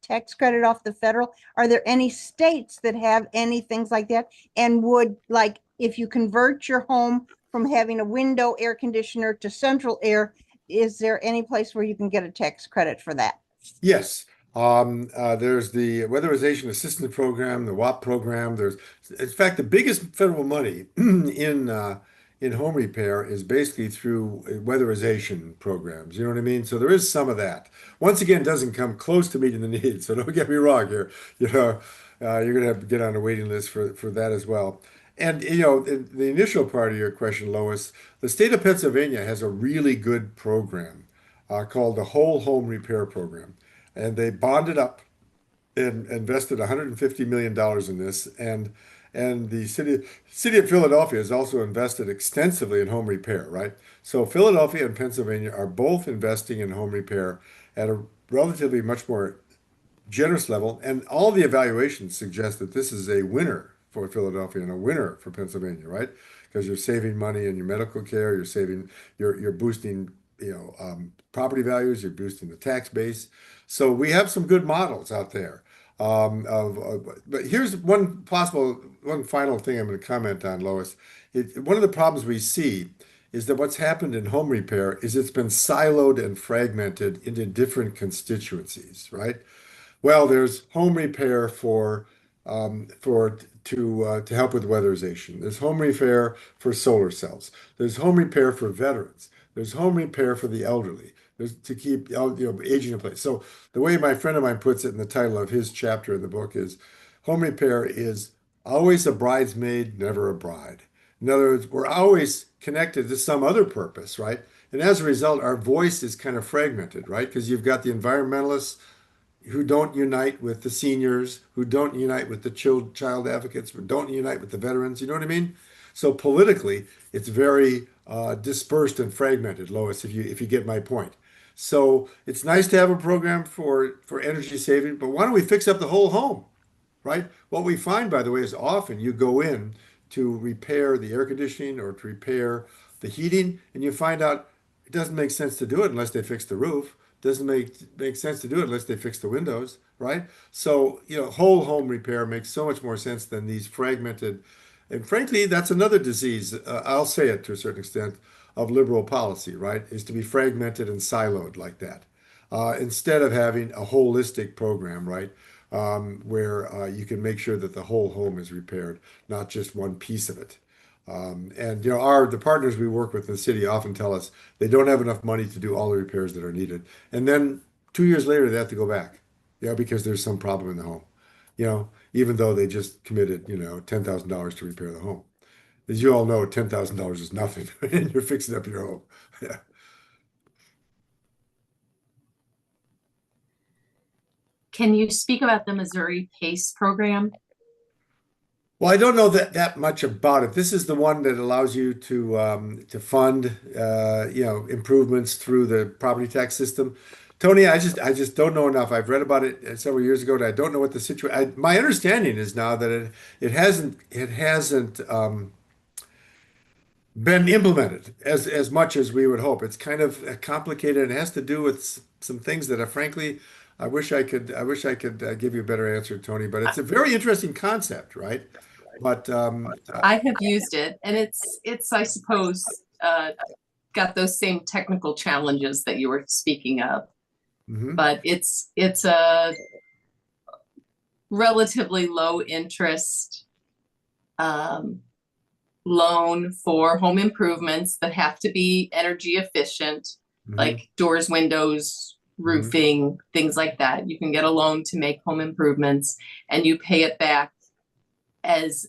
tax credit off the federal. Are there any states that have any things like that? And would, like, if you convert your home from having a window air conditioner to central air, is there any place where you can get a tax credit for that? Yes. There's the Weatherization Assistance Program, the WAP program. In fact, the biggest federal money in home repair is basically through weatherization programs. You know what I mean? So there is some of that. Once again, it doesn't come close to meeting the needs. So don't get me wrong here. You're going to have to get on a waiting list for that as well. And in the initial part of your question, Lois, the state of Pennsylvania has a really good program called the Whole Home Repair Program. And they bonded up and invested $150 million in this. And the city of Philadelphia has also invested extensively in home repair, right? So Philadelphia and Pennsylvania are both investing in home repair at a relatively much more generous level. And all the evaluations suggest that this is a winner for Philadelphia and a winner for Pennsylvania, right? Because you're saving money in your medical care, you're boosting, property values, you're boosting the tax base. So we have some good models out there. But here's one final thing I'm going to comment on, Lois. One of the problems we see is that what's happened in home repair is it's been siloed and fragmented into different constituencies, right? Well, there's home repair to help with weatherization. There's home repair for solar cells. There's home repair for veterans. There's home repair for the elderly. There's to keep aging in place. So the way my friend of mine puts it in the title of his chapter in the book is home repair is always a bridesmaid, never a bride. In other words, we're always connected to some other purpose, right? And as a result, our voice is kind of fragmented, right? Because you've got the environmentalists who don't unite with the seniors, who don't unite with the child advocates, who don't unite with the veterans. You know what I mean? So politically, it's very dispersed and fragmented, Lois, if you get my point. So it's nice to have a program for energy saving, but why don't we fix up the whole home, right? What we find, by the way, is often you go in to repair the air conditioning or to repair the heating, and you find out it doesn't make sense to do it unless they fix the roof. Doesn't make sense to do it unless they fix the windows, right? So, whole home repair makes so much more sense than these fragmented. And frankly, that's another disease, I'll say it to a certain extent, of liberal policy, right? Is to be fragmented and siloed like that. Instead of having a holistic program, right? Where you can make sure that the whole home is repaired, not just one piece of it. And the partners we work with in the city often tell us they don't have enough money to do all the repairs that are needed. And then 2 years later, they have to go back, because there's some problem in the home, even though they just committed, $10,000 to repair the home. As you all know, $10,000 is nothing, and you're fixing up your home. Yeah. Can you speak about the Missouri PACE program? Well, I don't know that much about it. This is the one that allows you to fund improvements through the property tax system. Tony, I just don't know enough. I've read about it several years ago, and I don't know what the situation. My understanding is now that it hasn't been implemented as much as we would hope. It's kind of complicated. It has to do with some things that are frankly. I wish I could give you a better answer, Tony, but it's a very interesting concept, right? But I have used it, and it's I suppose got those same technical challenges that you were speaking of, but it's a relatively low interest loan for home improvements that have to be energy efficient, like doors, windows, roofing, things like that. You can get a loan to make home improvements, and you pay it back as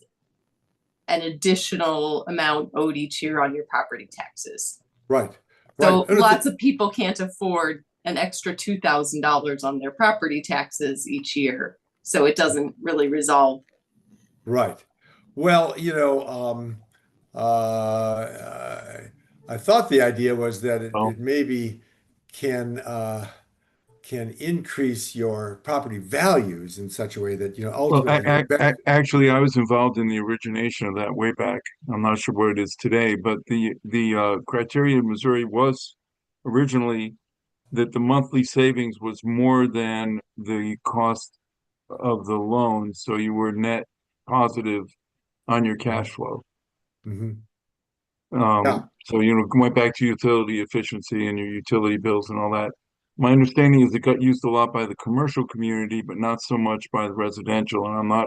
an additional amount owed each year on your property taxes. Right. So lots of people can't afford an extra $2,000 on their property taxes each year. So it doesn't really resolve. Right. Well, I thought the idea was that it maybe can increase your property values in such a way that ultimately. Well, actually, I was involved in the origination of that way back. I'm not sure what it is today, but the criteria in Missouri was originally that the monthly savings was more than the cost of the loan, so you were net positive on your cash flow. So went back to utility efficiency and your utility bills and all that. My understanding is it got used a lot by the commercial community, but not so much by the residential. And I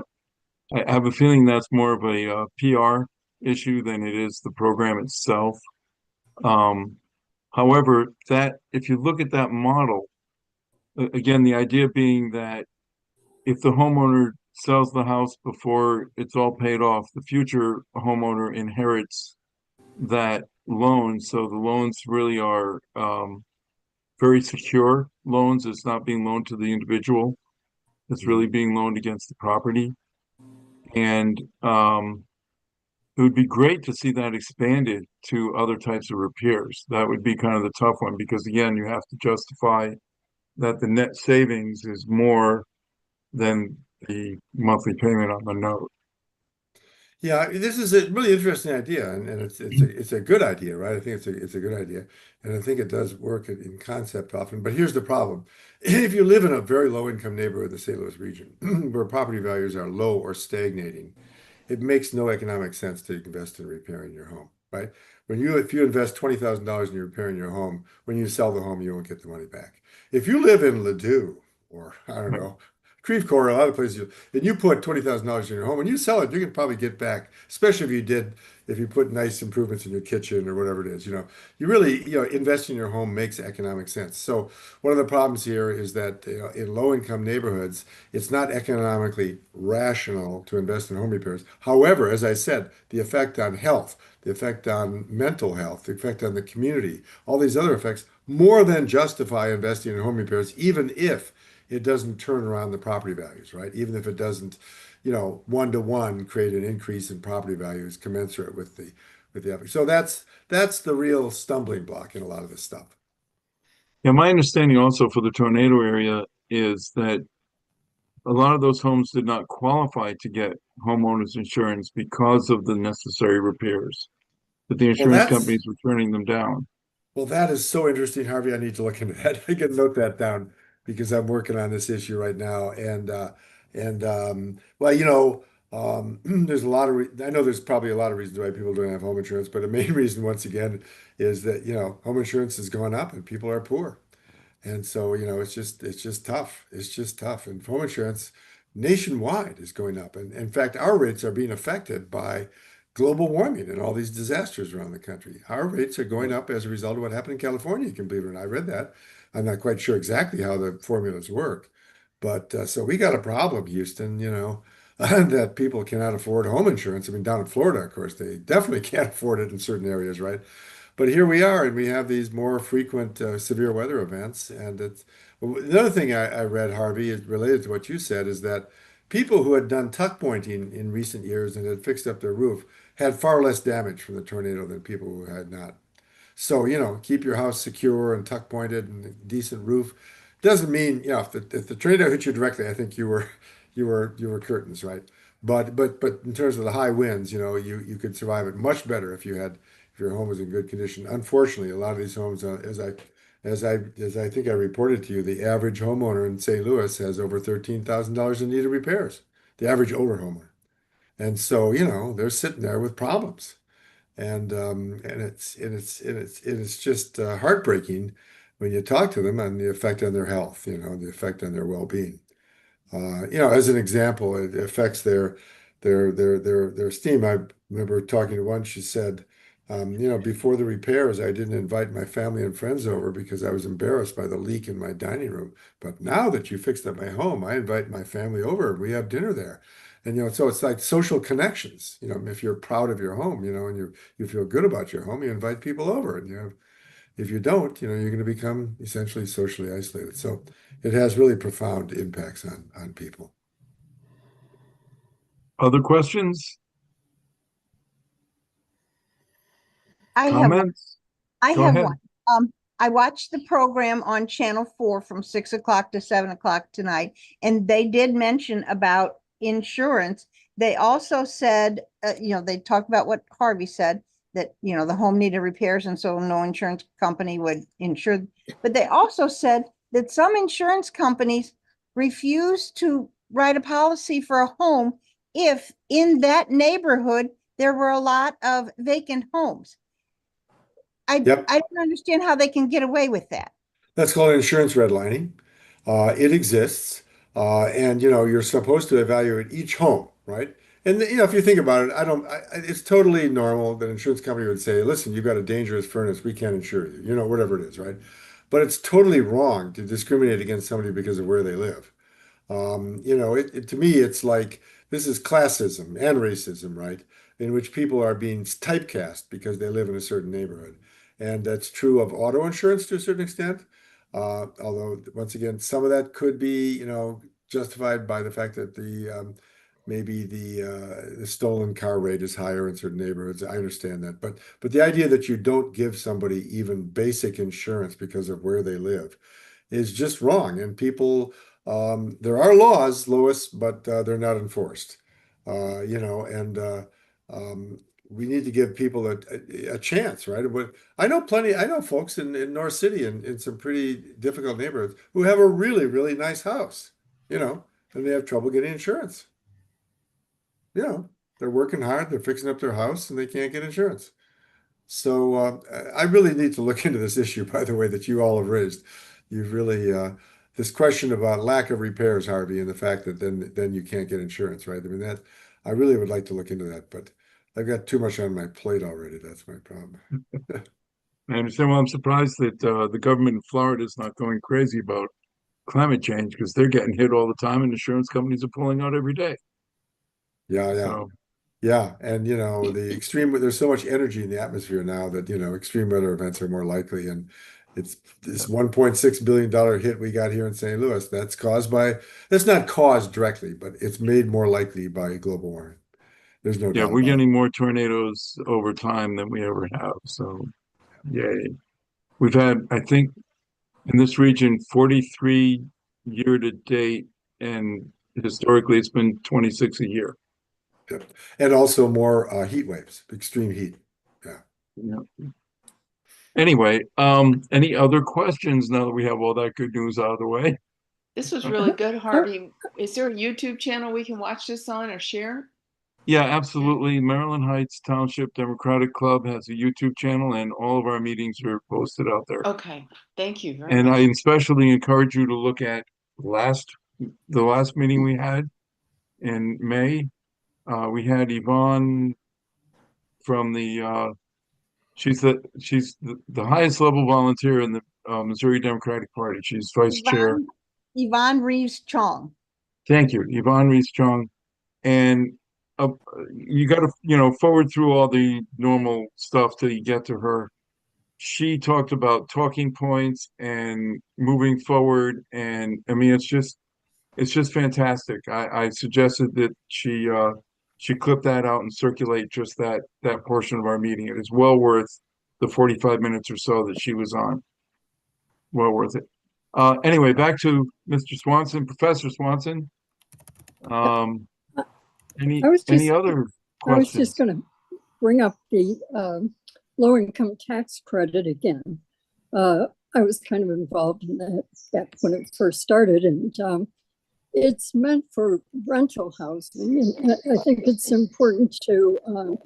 have a feeling that's more of a PR issue than it is the program itself. However, if you look at that model, again, the idea being that if the homeowner sells the house before it's all paid off, the future homeowner inherits that loan. So the loans really are very secure loans. It's not being loaned to the individual. It's really being loaned against the property. And it would be great to see that expanded to other types of repairs. That would be kind of the tough one because, again, you have to justify that the net savings is more than the monthly payment on the note. Yeah, this is a really interesting idea, and it's a good idea, right? I think it's a good idea, and I think it does work in concept often. But here's the problem: if you live in a very low income neighborhood in the St. Louis region, where property values are low or stagnating, it makes no economic sense to invest in repairing your home, right? If you invest $20,000 in repairing your home, when you sell the home, you won't get the money back. If you live in Ladue or I don't know, Creve Coeur, a lot of places, and you put $20,000 in your home and you sell it, you can probably get back, especially if you put nice improvements in your kitchen or whatever it is, you really, investing in your home makes economic sense. So one of the problems here is that, in low income neighborhoods, it's not economically rational to invest in home repairs. However, as I said, the effect on health, the effect on mental health, the effect on the community, all these other effects more than justify investing in home repairs, even if it doesn't turn around the property values, right? Even if it doesn't, 1-to-1 create an increase in property values commensurate with the effort. So that's the real stumbling block in a lot of this stuff. Yeah, my understanding also for the tornado area is that a lot of those homes did not qualify to get homeowners insurance because of the necessary repairs, but the Well, insurance that's companies were turning them down. Well, that is so interesting, Harvey. I need to look into that. I can note that down because I'm working on this issue right now. Well, there's a lot of I know there's probably a lot of reasons why people don't have home insurance, but the main reason, once again, is that home insurance has gone up and people are poor. And so, it's just tough. It's just tough. And home insurance nationwide is going up. And in fact, our rates are being affected by global warming and all these disasters around the country. Our rates are going up as a result of what happened in California, you can believe it or not. I read that. I'm not quite sure exactly how the formulas work. But so we got a problem, Houston, that people cannot afford home insurance. I mean, down in Florida, of course, they definitely can't afford it in certain areas, right? But here we are, and we have these more frequent severe weather events. And another thing I read, Harvey, is related to what you said, is that people who had done tuck pointing in recent years and had fixed up their roof had far less damage from the tornado than people who had not. So, keep your house secure and tuck pointed and a decent roof. Doesn't mean, if the tornado hit you directly, I think you were curtains, right? But in terms of the high winds, you could survive it much better if your home was in good condition. Unfortunately, a lot of these homes, as I think I reported to you, the average homeowner in St. Louis has over $13,000 in need of repairs. The average older homeowner, and so they're sitting there with problems, and it's just heartbreaking when you talk to them on the effect on their health, the effect on their well-being. As an example, it affects their esteem. I remember talking to one, she said, before the repairs, I didn't invite my family and friends over because I was embarrassed by the leak in my dining room. But now that you fixed up my home, I invite my family over and we have dinner there. And, so it's like social connections. If you're proud of your home, and you feel good about your home, you invite people over. And if you don't, you're going to become essentially socially isolated. So it has really profound impacts on people. Other questions, I have one. comments? I Go have ahead. one. I watched the program on Channel 4 from 6 o'clock to 7 o'clock tonight, and they did mention about insurance. They also said, they talked about what Harvey said, that, the home needed repairs, and so no insurance company would insure. But they also said that some insurance companies refuse to write a policy for a home if in that neighborhood there were a lot of vacant homes. Yep. I don't understand how they can get away with that. That's called insurance redlining. It exists, and you're supposed to evaluate each home, right? And if you think about it, it's totally normal that an insurance company would say, "Listen, you've got a dangerous furnace, we can't insure you," whatever it is, right? But it's totally wrong to discriminate against somebody because of where they live. To me, it's like this is classism and racism, right? In which people are being typecast because they live in a certain neighborhood. And that's true of auto insurance to a certain extent. Although, once again, some of that could be, justified by the fact that maybe the stolen car rate is higher in certain neighborhoods. I understand that, but the idea that you don't give somebody even basic insurance because of where they live is just wrong. And people, there are laws, Lois, but they're not enforced. And we need to give people a chance, right? But I know folks in North City and in some pretty difficult neighborhoods who have a really, really nice house, and they have trouble getting insurance. They're working hard, they're fixing up their house, and they can't get insurance. So I really need to look into this issue, by the way, that you all have raised. You've really this question about lack of repairs, Harvey, and the fact that then you can't get insurance, right? I mean, that I really would like to look into that, but I've got too much on my plate already. That's my problem. I understand. Well, I'm surprised that the government in Florida is not going crazy about climate change because they're getting hit all the time and insurance companies are pulling out every day. Yeah, yeah. So, Yeah, and there's so much energy in the atmosphere now that, extreme weather events are more likely. And it's this $1.6 billion hit we got here in St. Louis, that's not caused directly, but it's made more likely by global warming. There's no yeah, doubt we're about it. getting more tornadoes over time than we ever have. So, yay. We've had, I think, in this region, 43 year to date, and historically it's been 26 a year. Yep. And also more heat waves, extreme heat. Yeah. Yeah. Anyway, any other questions now that we have all that good news out of the way? This was really good, Harvey. Is there a YouTube channel we can watch this on or share? Yeah, absolutely. Maryland Heights Township Democratic Club has a YouTube channel, and all of our meetings are posted out there. Okay, thank you very And I much. especially encourage you to look at the last meeting we had in May. We had Yvonne from she's the highest level volunteer in the Missouri Democratic Party. She's vice chair. Yvonne Reeves Chong. Thank you, Yvonne Reese Strong. And you got to, forward through all the normal stuff till you get to her. She talked about talking points and moving forward. And I mean, it's just fantastic. I suggested that she clip that out and circulate just that portion of our meeting. It is well worth the 45 minutes or so that she was on. Well worth it. Anyway, back to Mr. Swanson, Professor Swanson. Any I was just- other I was questions? just going to bring up the low income tax credit again. I was kind of involved in that back when it first started, and it's meant for rental housing. And I think it's important to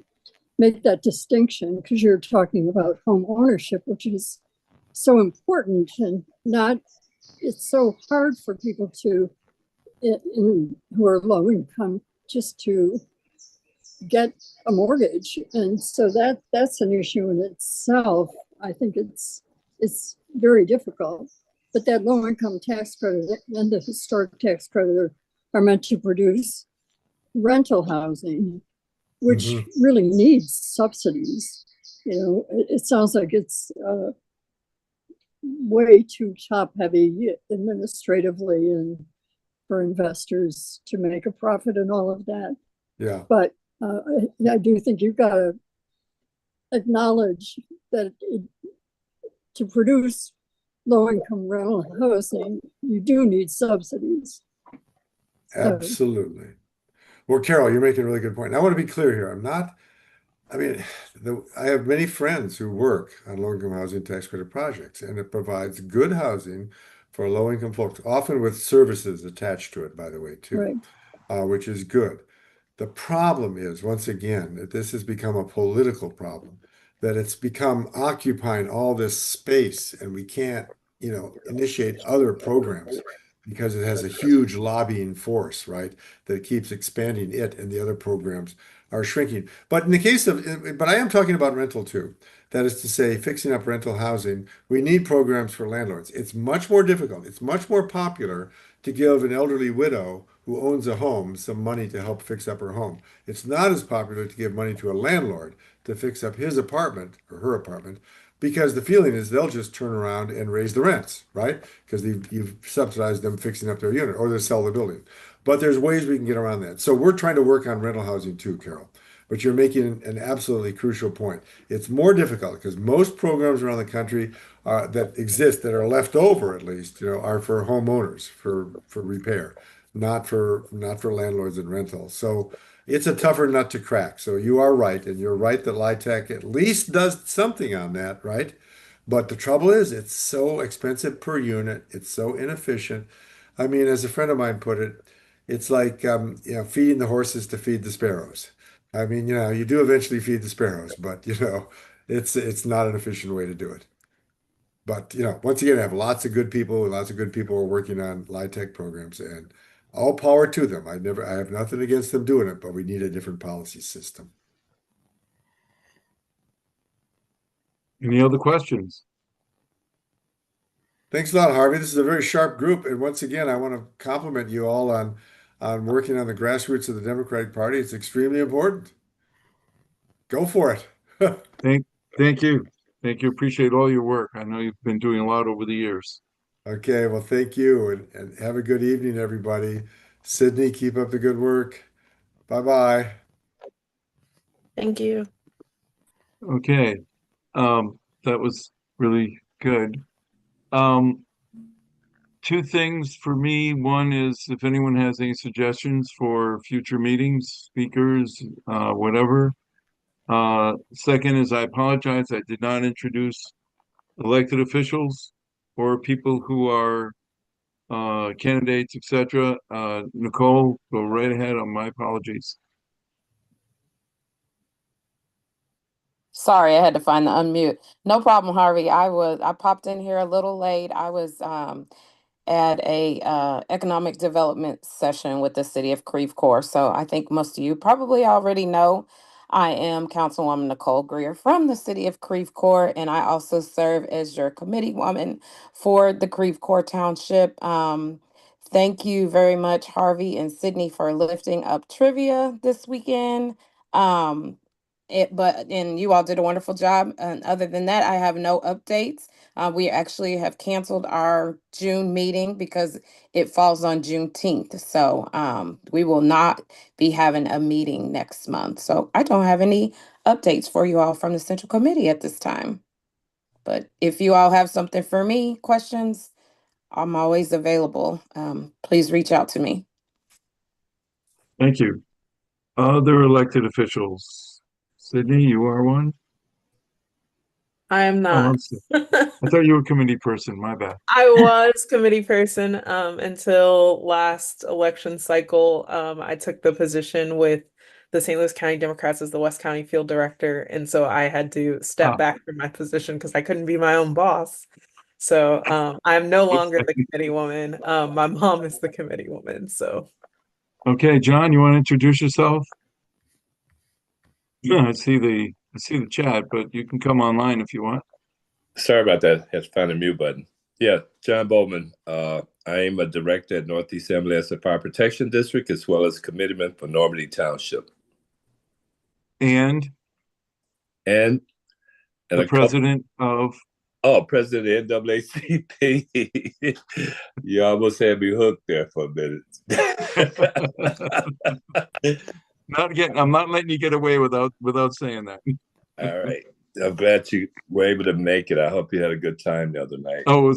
make that distinction because you're talking about home ownership, which is so important and it's so hard for people who are low income just to get a mortgage. And so that's an issue in itself. I think it's very difficult. But that low income tax credit and the historic tax credit are meant to produce rental housing, which really needs subsidies. It sounds like it's way too top heavy administratively and for investors to make a profit and all of that. Yeah. But I do think you've got to acknowledge that to produce low-income rental housing, you do need subsidies. Absolutely. Well, Carol, you're making a really good point. And I want to be clear here. I have many friends who work on low-income housing tax credit projects, and it provides good housing for low-income folks, often with services attached to it, by the way, too, Right. Which is good. The problem is, once again, that this has become a political problem, that it's become occupying all this space, and we can't, initiate other programs because it has a huge lobbying force, right? That keeps expanding it, and the other programs are shrinking. But I am talking about rental too. That is to say, fixing up rental housing, we need programs for landlords. It's much more difficult. It's much more popular to give an elderly widow who owns a home some money to help fix up her home. It's not as popular to give money to a landlord to fix up his apartment or her apartment, because the feeling is they'll just turn around and raise the rents, right? Because you've subsidized them fixing up their unit, or they'll sell the building. But there's ways we can get around that. So we're trying to work on rental housing too, Carol. But you're making an absolutely crucial point. It's more difficult because most programs around the country that exist, that are left over at least, are for homeowners for repair, not for landlords and rentals. So it's a tougher nut to crack. So you are right, and you're right that LIHTC at least does something on that, right? But the trouble is, it's so expensive per unit. It's so inefficient. I mean, as a friend of mine put it, it's like feeding the horses to feed the sparrows. I mean, you do eventually feed the sparrows, but it's not an efficient way to do it. But once again, I have lots of good people. Lots of good people are working on LIHTC programs, and all power to them. I have nothing against them doing it, but we need a different policy system. Any other questions? Thanks a lot, Harvey. This is a very sharp group, and once again, I want to compliment you all on working on the grassroots of the Democratic Party. It's extremely important. Go for it. Thank you. Thank you. Appreciate all your work. I know you've been doing a lot over the years. Okay, well, thank you, and have a good evening, everybody. Sydney, keep up the good work. Bye-bye. Thank you. Okay. That was really good. Two things for me. One is if anyone has any suggestions for future meetings, speakers, whatever. Second is I apologize. I did not introduce elected officials or people who are candidates, etc. Nicole, go right ahead on my apologies. Sorry, I had to find the unmute. No problem, Harvey. I popped in here a little late. I was at a economic development session with the city of Creve Coeur. So I think most of you probably already know I am Councilwoman Nicole Greer from the city of Creve Coeur, and I also serve as your committee woman for the Creve Coeur Township. Thank you very much, Harvey and Sydney, for lifting up trivia this weekend. And you all did a wonderful job. And other than that, I have no updates. We actually have canceled our June meeting because it falls on Juneteenth. So we will not be having a meeting next month. So I don't have any updates for you all from the Central Committee at this time. But if you all have something for me, questions, I'm always available. Please reach out to me. Thank you. Other elected officials. Sydney, you are one? I am Oh, not. I thought you were a committee person. My bad. I was committee person until last election cycle. I took the position with the St. Louis County Democrats as the West County field director, and so I had to step back from my position because I couldn't be my own boss. So I'm no longer the committee woman. My mom is the committee woman. So Okay, John, you want to introduce yourself? Yeah, I see the chat, but you can come online if you want. Sorry about that. Had to find the mute button. Yeah, John Bowman. I am a director at Northeast MLS Fire Protection District, as well as committeeman for Normandy Township. And the president of President of NAACP. You almost had me hooked there for a minute. I'm not letting you get away without saying that. All right. I'm glad you were able to make it. I hope you had a good time the other night. Oh,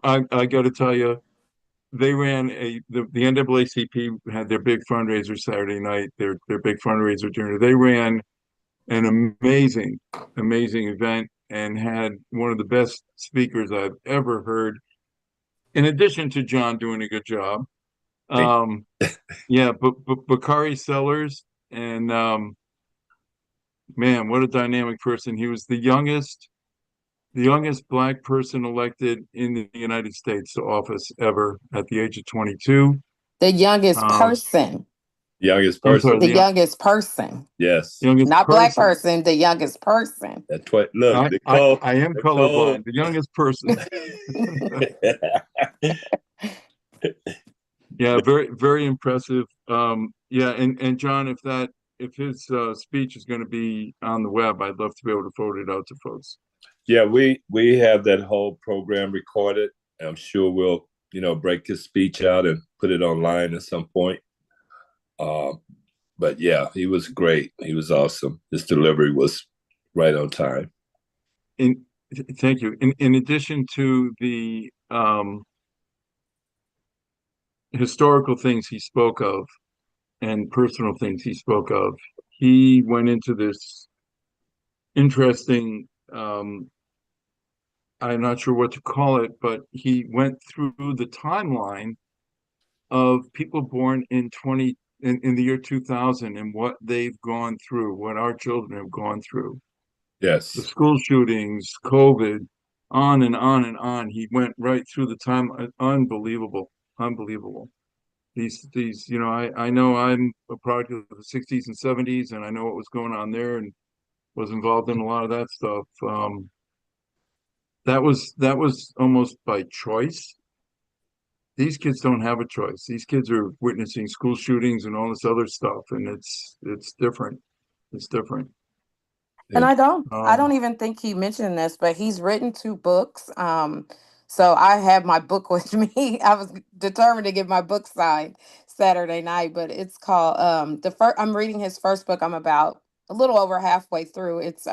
I got to tell you, they ran the NAACP had their big fundraiser Saturday night. Their big fundraiser dinner. They ran an amazing event and had one of the best speakers I've ever heard. In addition to John doing a good job, yeah, but Bakari Sellers and man, what a dynamic person. He was the youngest Black person elected in the United States to office ever at the age of 22. The youngest person. Youngest person. The youngest person. Yes. Not Black person, the youngest person. That's what, look, I am colorblind. The youngest person. Yeah, very, very impressive. Yeah, and John, if his speech is going to be on the web, I'd love to be able to forward it out to folks. Yeah, we have that whole program recorded. I'm sure we'll, break his speech out and put it online at some point. But yeah, he was great. He was awesome. His delivery was right on time. Thank you. In addition to the historical things he spoke of and personal things he spoke of, he went into this interesting, I'm not sure what to call it, but he went through the timeline of people born in the year 2000 and what they've gone through, what our children have gone through. Yes. The school shootings, COVID, on and on and on. He went right through the time. Unbelievable, unbelievable. You know, I know I'm a product of the 60s and 70s, and I know what was going on there and was involved in a lot of that stuff. That was almost by choice. These kids don't have a choice. These kids are witnessing school shootings and all this other stuff, and it's different. It's different. And I Um, don't even think he mentioned this, but he's written 2 books. So I have my book with me. I was determined to get my book signed Saturday night, but it's called I'm reading his first book. I'm about a little over halfway through. It's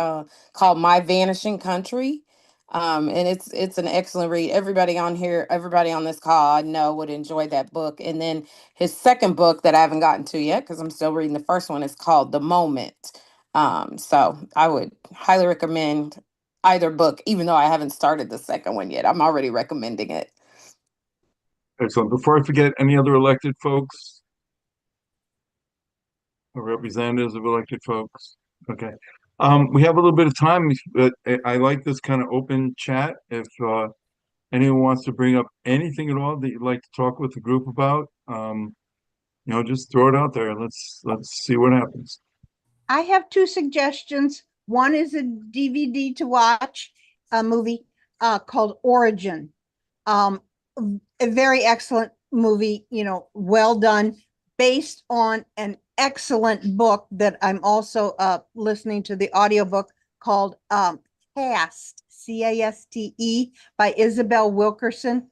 called My Vanishing Country. And it's an excellent read. Everybody on here, everybody on this call I know would enjoy that book. And then his second book that I haven't gotten to yet, because I'm still reading the first one, is called The Moment. So I would highly recommend either book, even though I haven't started the second one yet. I'm already recommending it. Excellent. Before I forget, any other elected folks or representatives of elected folks? Okay. We have a little bit of time, but I like this kind of open chat. If anyone wants to bring up anything at all that you'd like to talk with the group about, you know, just throw it out there. Let's see what happens. I have 2 suggestions. One is a DVD to watch, a movie called Origin. A very excellent movie, you know, well done, based on an excellent book that I'm also listening to the audiobook called Caste, Caste, by Isabel Wilkerson.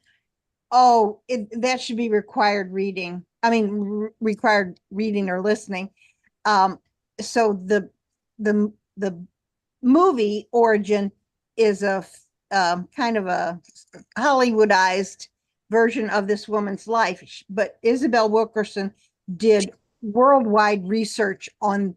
Oh, that should be required reading. I mean, required reading or listening. So the movie Origin is a kind of a Hollywoodized version of this woman's life, but Isabel Wilkerson did worldwide research on,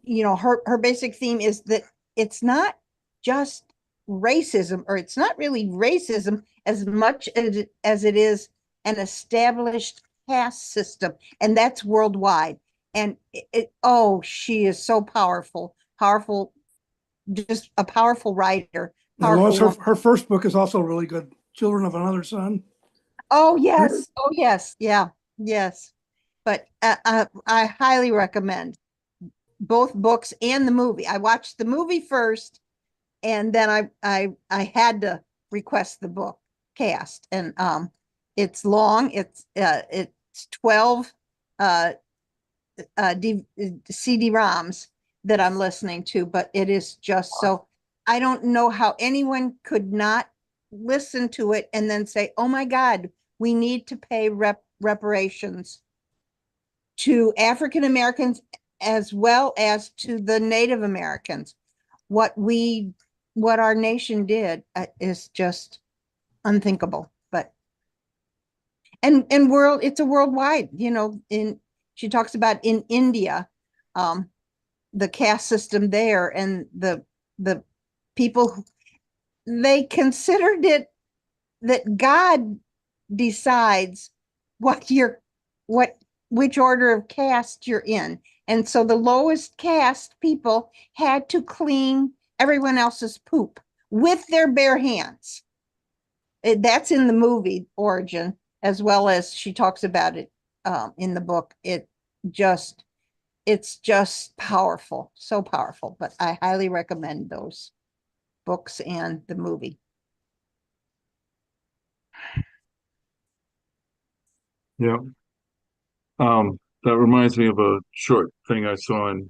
you know, her basic theme is that it's not just racism, or it's not really racism as much as it is an established caste system, and that's worldwide. And oh, she is so powerful, just a powerful writer. Now, Lois, Powerful her first book is also really good. Children of Another Sun. Oh, yes. Oh, yes. Yeah. Yes. But I highly recommend both books and the movie. I watched the movie first, and then I had to request the book Caste. And it's long. It's 12 CD-ROMs that I'm listening to, but it is just so, I don't know how anyone could not listen to it and then say, oh my God, we need to pay reparations to African Americans as well as to the Native Americans. What our nation did is just unthinkable. But it's a worldwide, you know. She talks about in India, the caste system there, and the people, they considered it that God decides which order of caste you're in. And so the lowest caste people had to clean everyone else's poop with their bare hands. That's in the movie Origin, as well as she talks about it in the book. It's just powerful, so powerful. But I highly recommend those books and the movie. Yeah. That reminds me of a short thing I saw on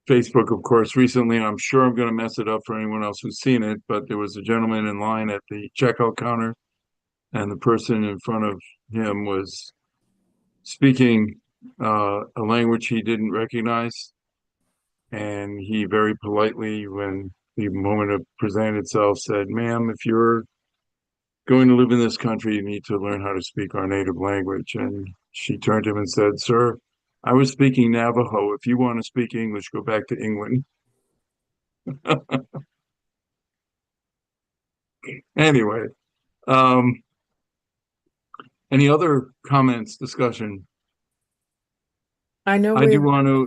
Facebook, of course, recently, and I'm sure I'm going to mess it up for anyone else who's seen it, but there was a gentleman in line at the checkout counter, and the person in front of him was speaking a language he didn't recognize. And he very politely, when the moment presented itself, said, ma'am, if you're going to live in this country, you need to learn how to speak our native language. And she turned to him and said, sir, I was speaking Navajo. If you want to speak English, go back to England. Anyway, any other comments, discussion? I know I do we're want to,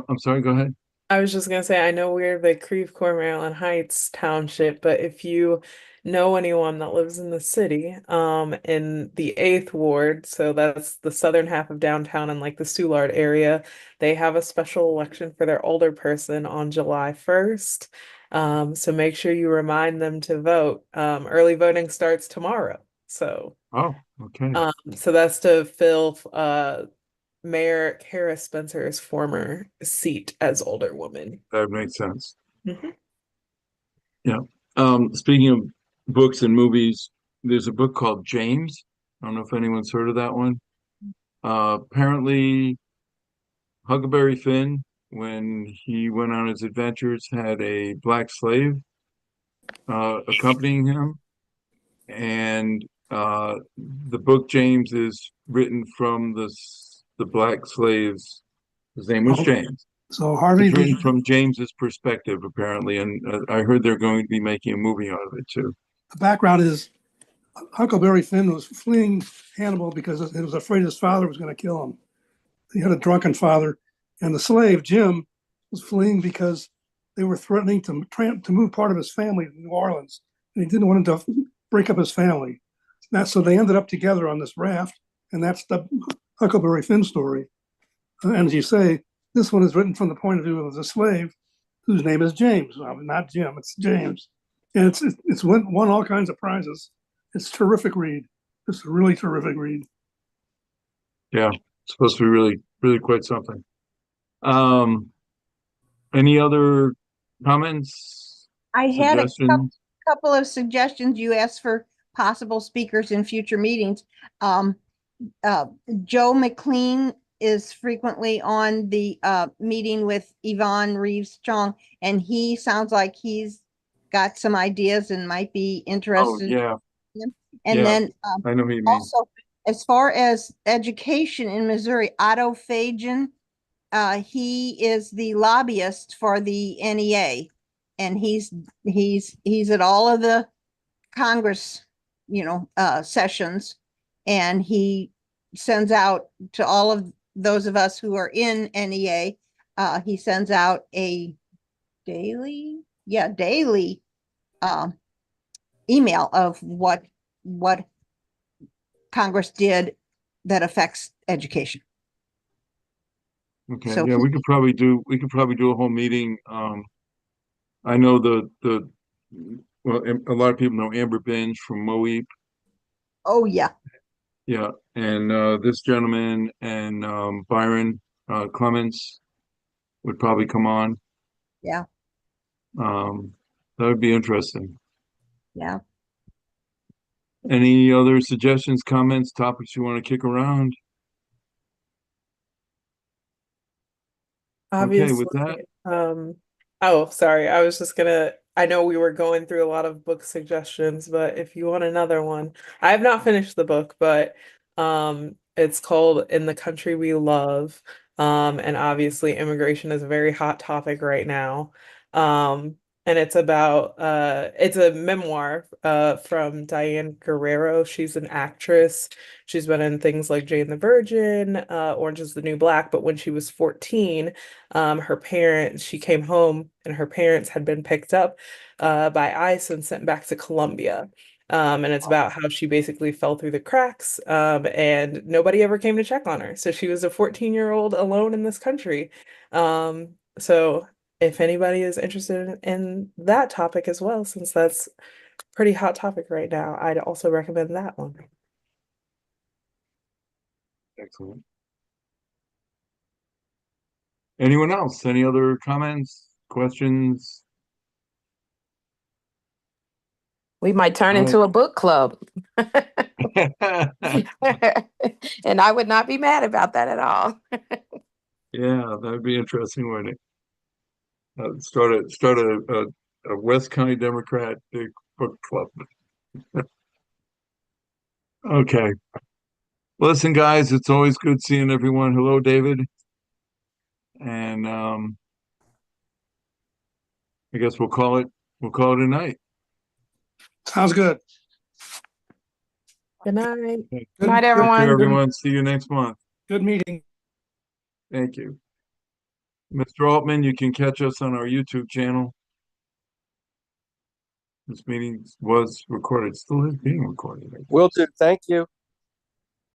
I'm sorry, go ahead. I was just gonna say, I know we're the Creve Coeur, Maryland Heights Township, but if you know anyone that lives in the city, in the 8th Ward, so that's the southern half of downtown and like the Soulard area, they have a special election for their older person on July 1st. So make sure you remind them to vote. Early voting starts tomorrow. So, Oh, okay. so that's to fill Mayor Kara Spencer's former seat as older woman. That makes sense. Mhm. Yeah. Speaking of books and movies, there's a book called James. I don't know if anyone's heard of that one. Apparently, Huckleberry Finn, when he went on his adventures, had a black slave accompanying him. And the book James is written from the black slave's, his name was Oh, James. So Harvey, It's written the from James's perspective, apparently, and I heard they're going to be making a movie out of it too. background is Huckleberry Finn was fleeing Hannibal because he was afraid his father was going to kill him. He had a drunken father, and the slave Jim was fleeing because they were threatening to move part of his family to New Orleans, and he didn't want to break up his family. So they ended up together on this raft, and that's the Huckleberry Finn story. And as you say, this one is written from the point of view of the slave, whose name is James. Well, not Jim, it's James, and it's won all kinds of prizes. It's a terrific read. It's a really terrific read. Yeah, it's supposed to be really, really quite something. Any other comments, I had a suggestions? couple of suggestions. You asked for possible speakers in future meetings. Um, Joe McLean is frequently on the meeting with Yvonne Reeves Chong, and he sounds like he's got some ideas and might be Oh, interested. yeah, And yeah, then I know who you mean. also, as far as education in Missouri, Otto Fajan, he is the lobbyist for the NEA, and he's at all of the Congress, sessions, and he sends out to all of those of us who are in NEA. He sends out a daily email of what Congress did that affects education. Okay, So yeah, we could probably do a whole meeting. I know well, a lot of people know Amber Binge from MOEP. oh yeah, Yeah, and this gentleman and Byron Clements would probably come on. yeah, That would be interesting. yeah. Any other suggestions, comments, topics you want to kick around? Okay, with that, Obviously, oh, sorry. I was just gonna, I know we were going through a lot of book suggestions, but if you want another one, I have not finished the book, but it's called In the Country We Love. And obviously immigration is a very hot topic right now. Um, and it's about it's a memoir from Diane Guerrero. She's an actress. She's been in things like Jane the Virgin, Orange is the New Black, but when she was 14, she came home and her parents had been picked up by ICE and sent back to Colombia. And it's about how she basically fell through the cracks, and nobody ever came to check on her. So she was a 14-year-old alone in this country. So if anybody is interested in that topic as well, since that's a pretty hot topic right now, I'd also recommend that one. excellent. Anyone else? Any other comments, questions? We might turn All into a book club. right. And I would not be mad about that at all. Yeah, that would be interesting, wouldn't it? Start a West County Democrat book club. Okay. Listen, guys, it's always good seeing everyone. Hello, David. And I guess we'll call it a night. Sounds good. Good night. Good, Night, good, Take care, everyone. everyone. See you next month. good meeting. Thank you. Mr. Altman, you can catch us on our YouTube channel. This meeting was recorded, still is being recorded. Will do. Thank you.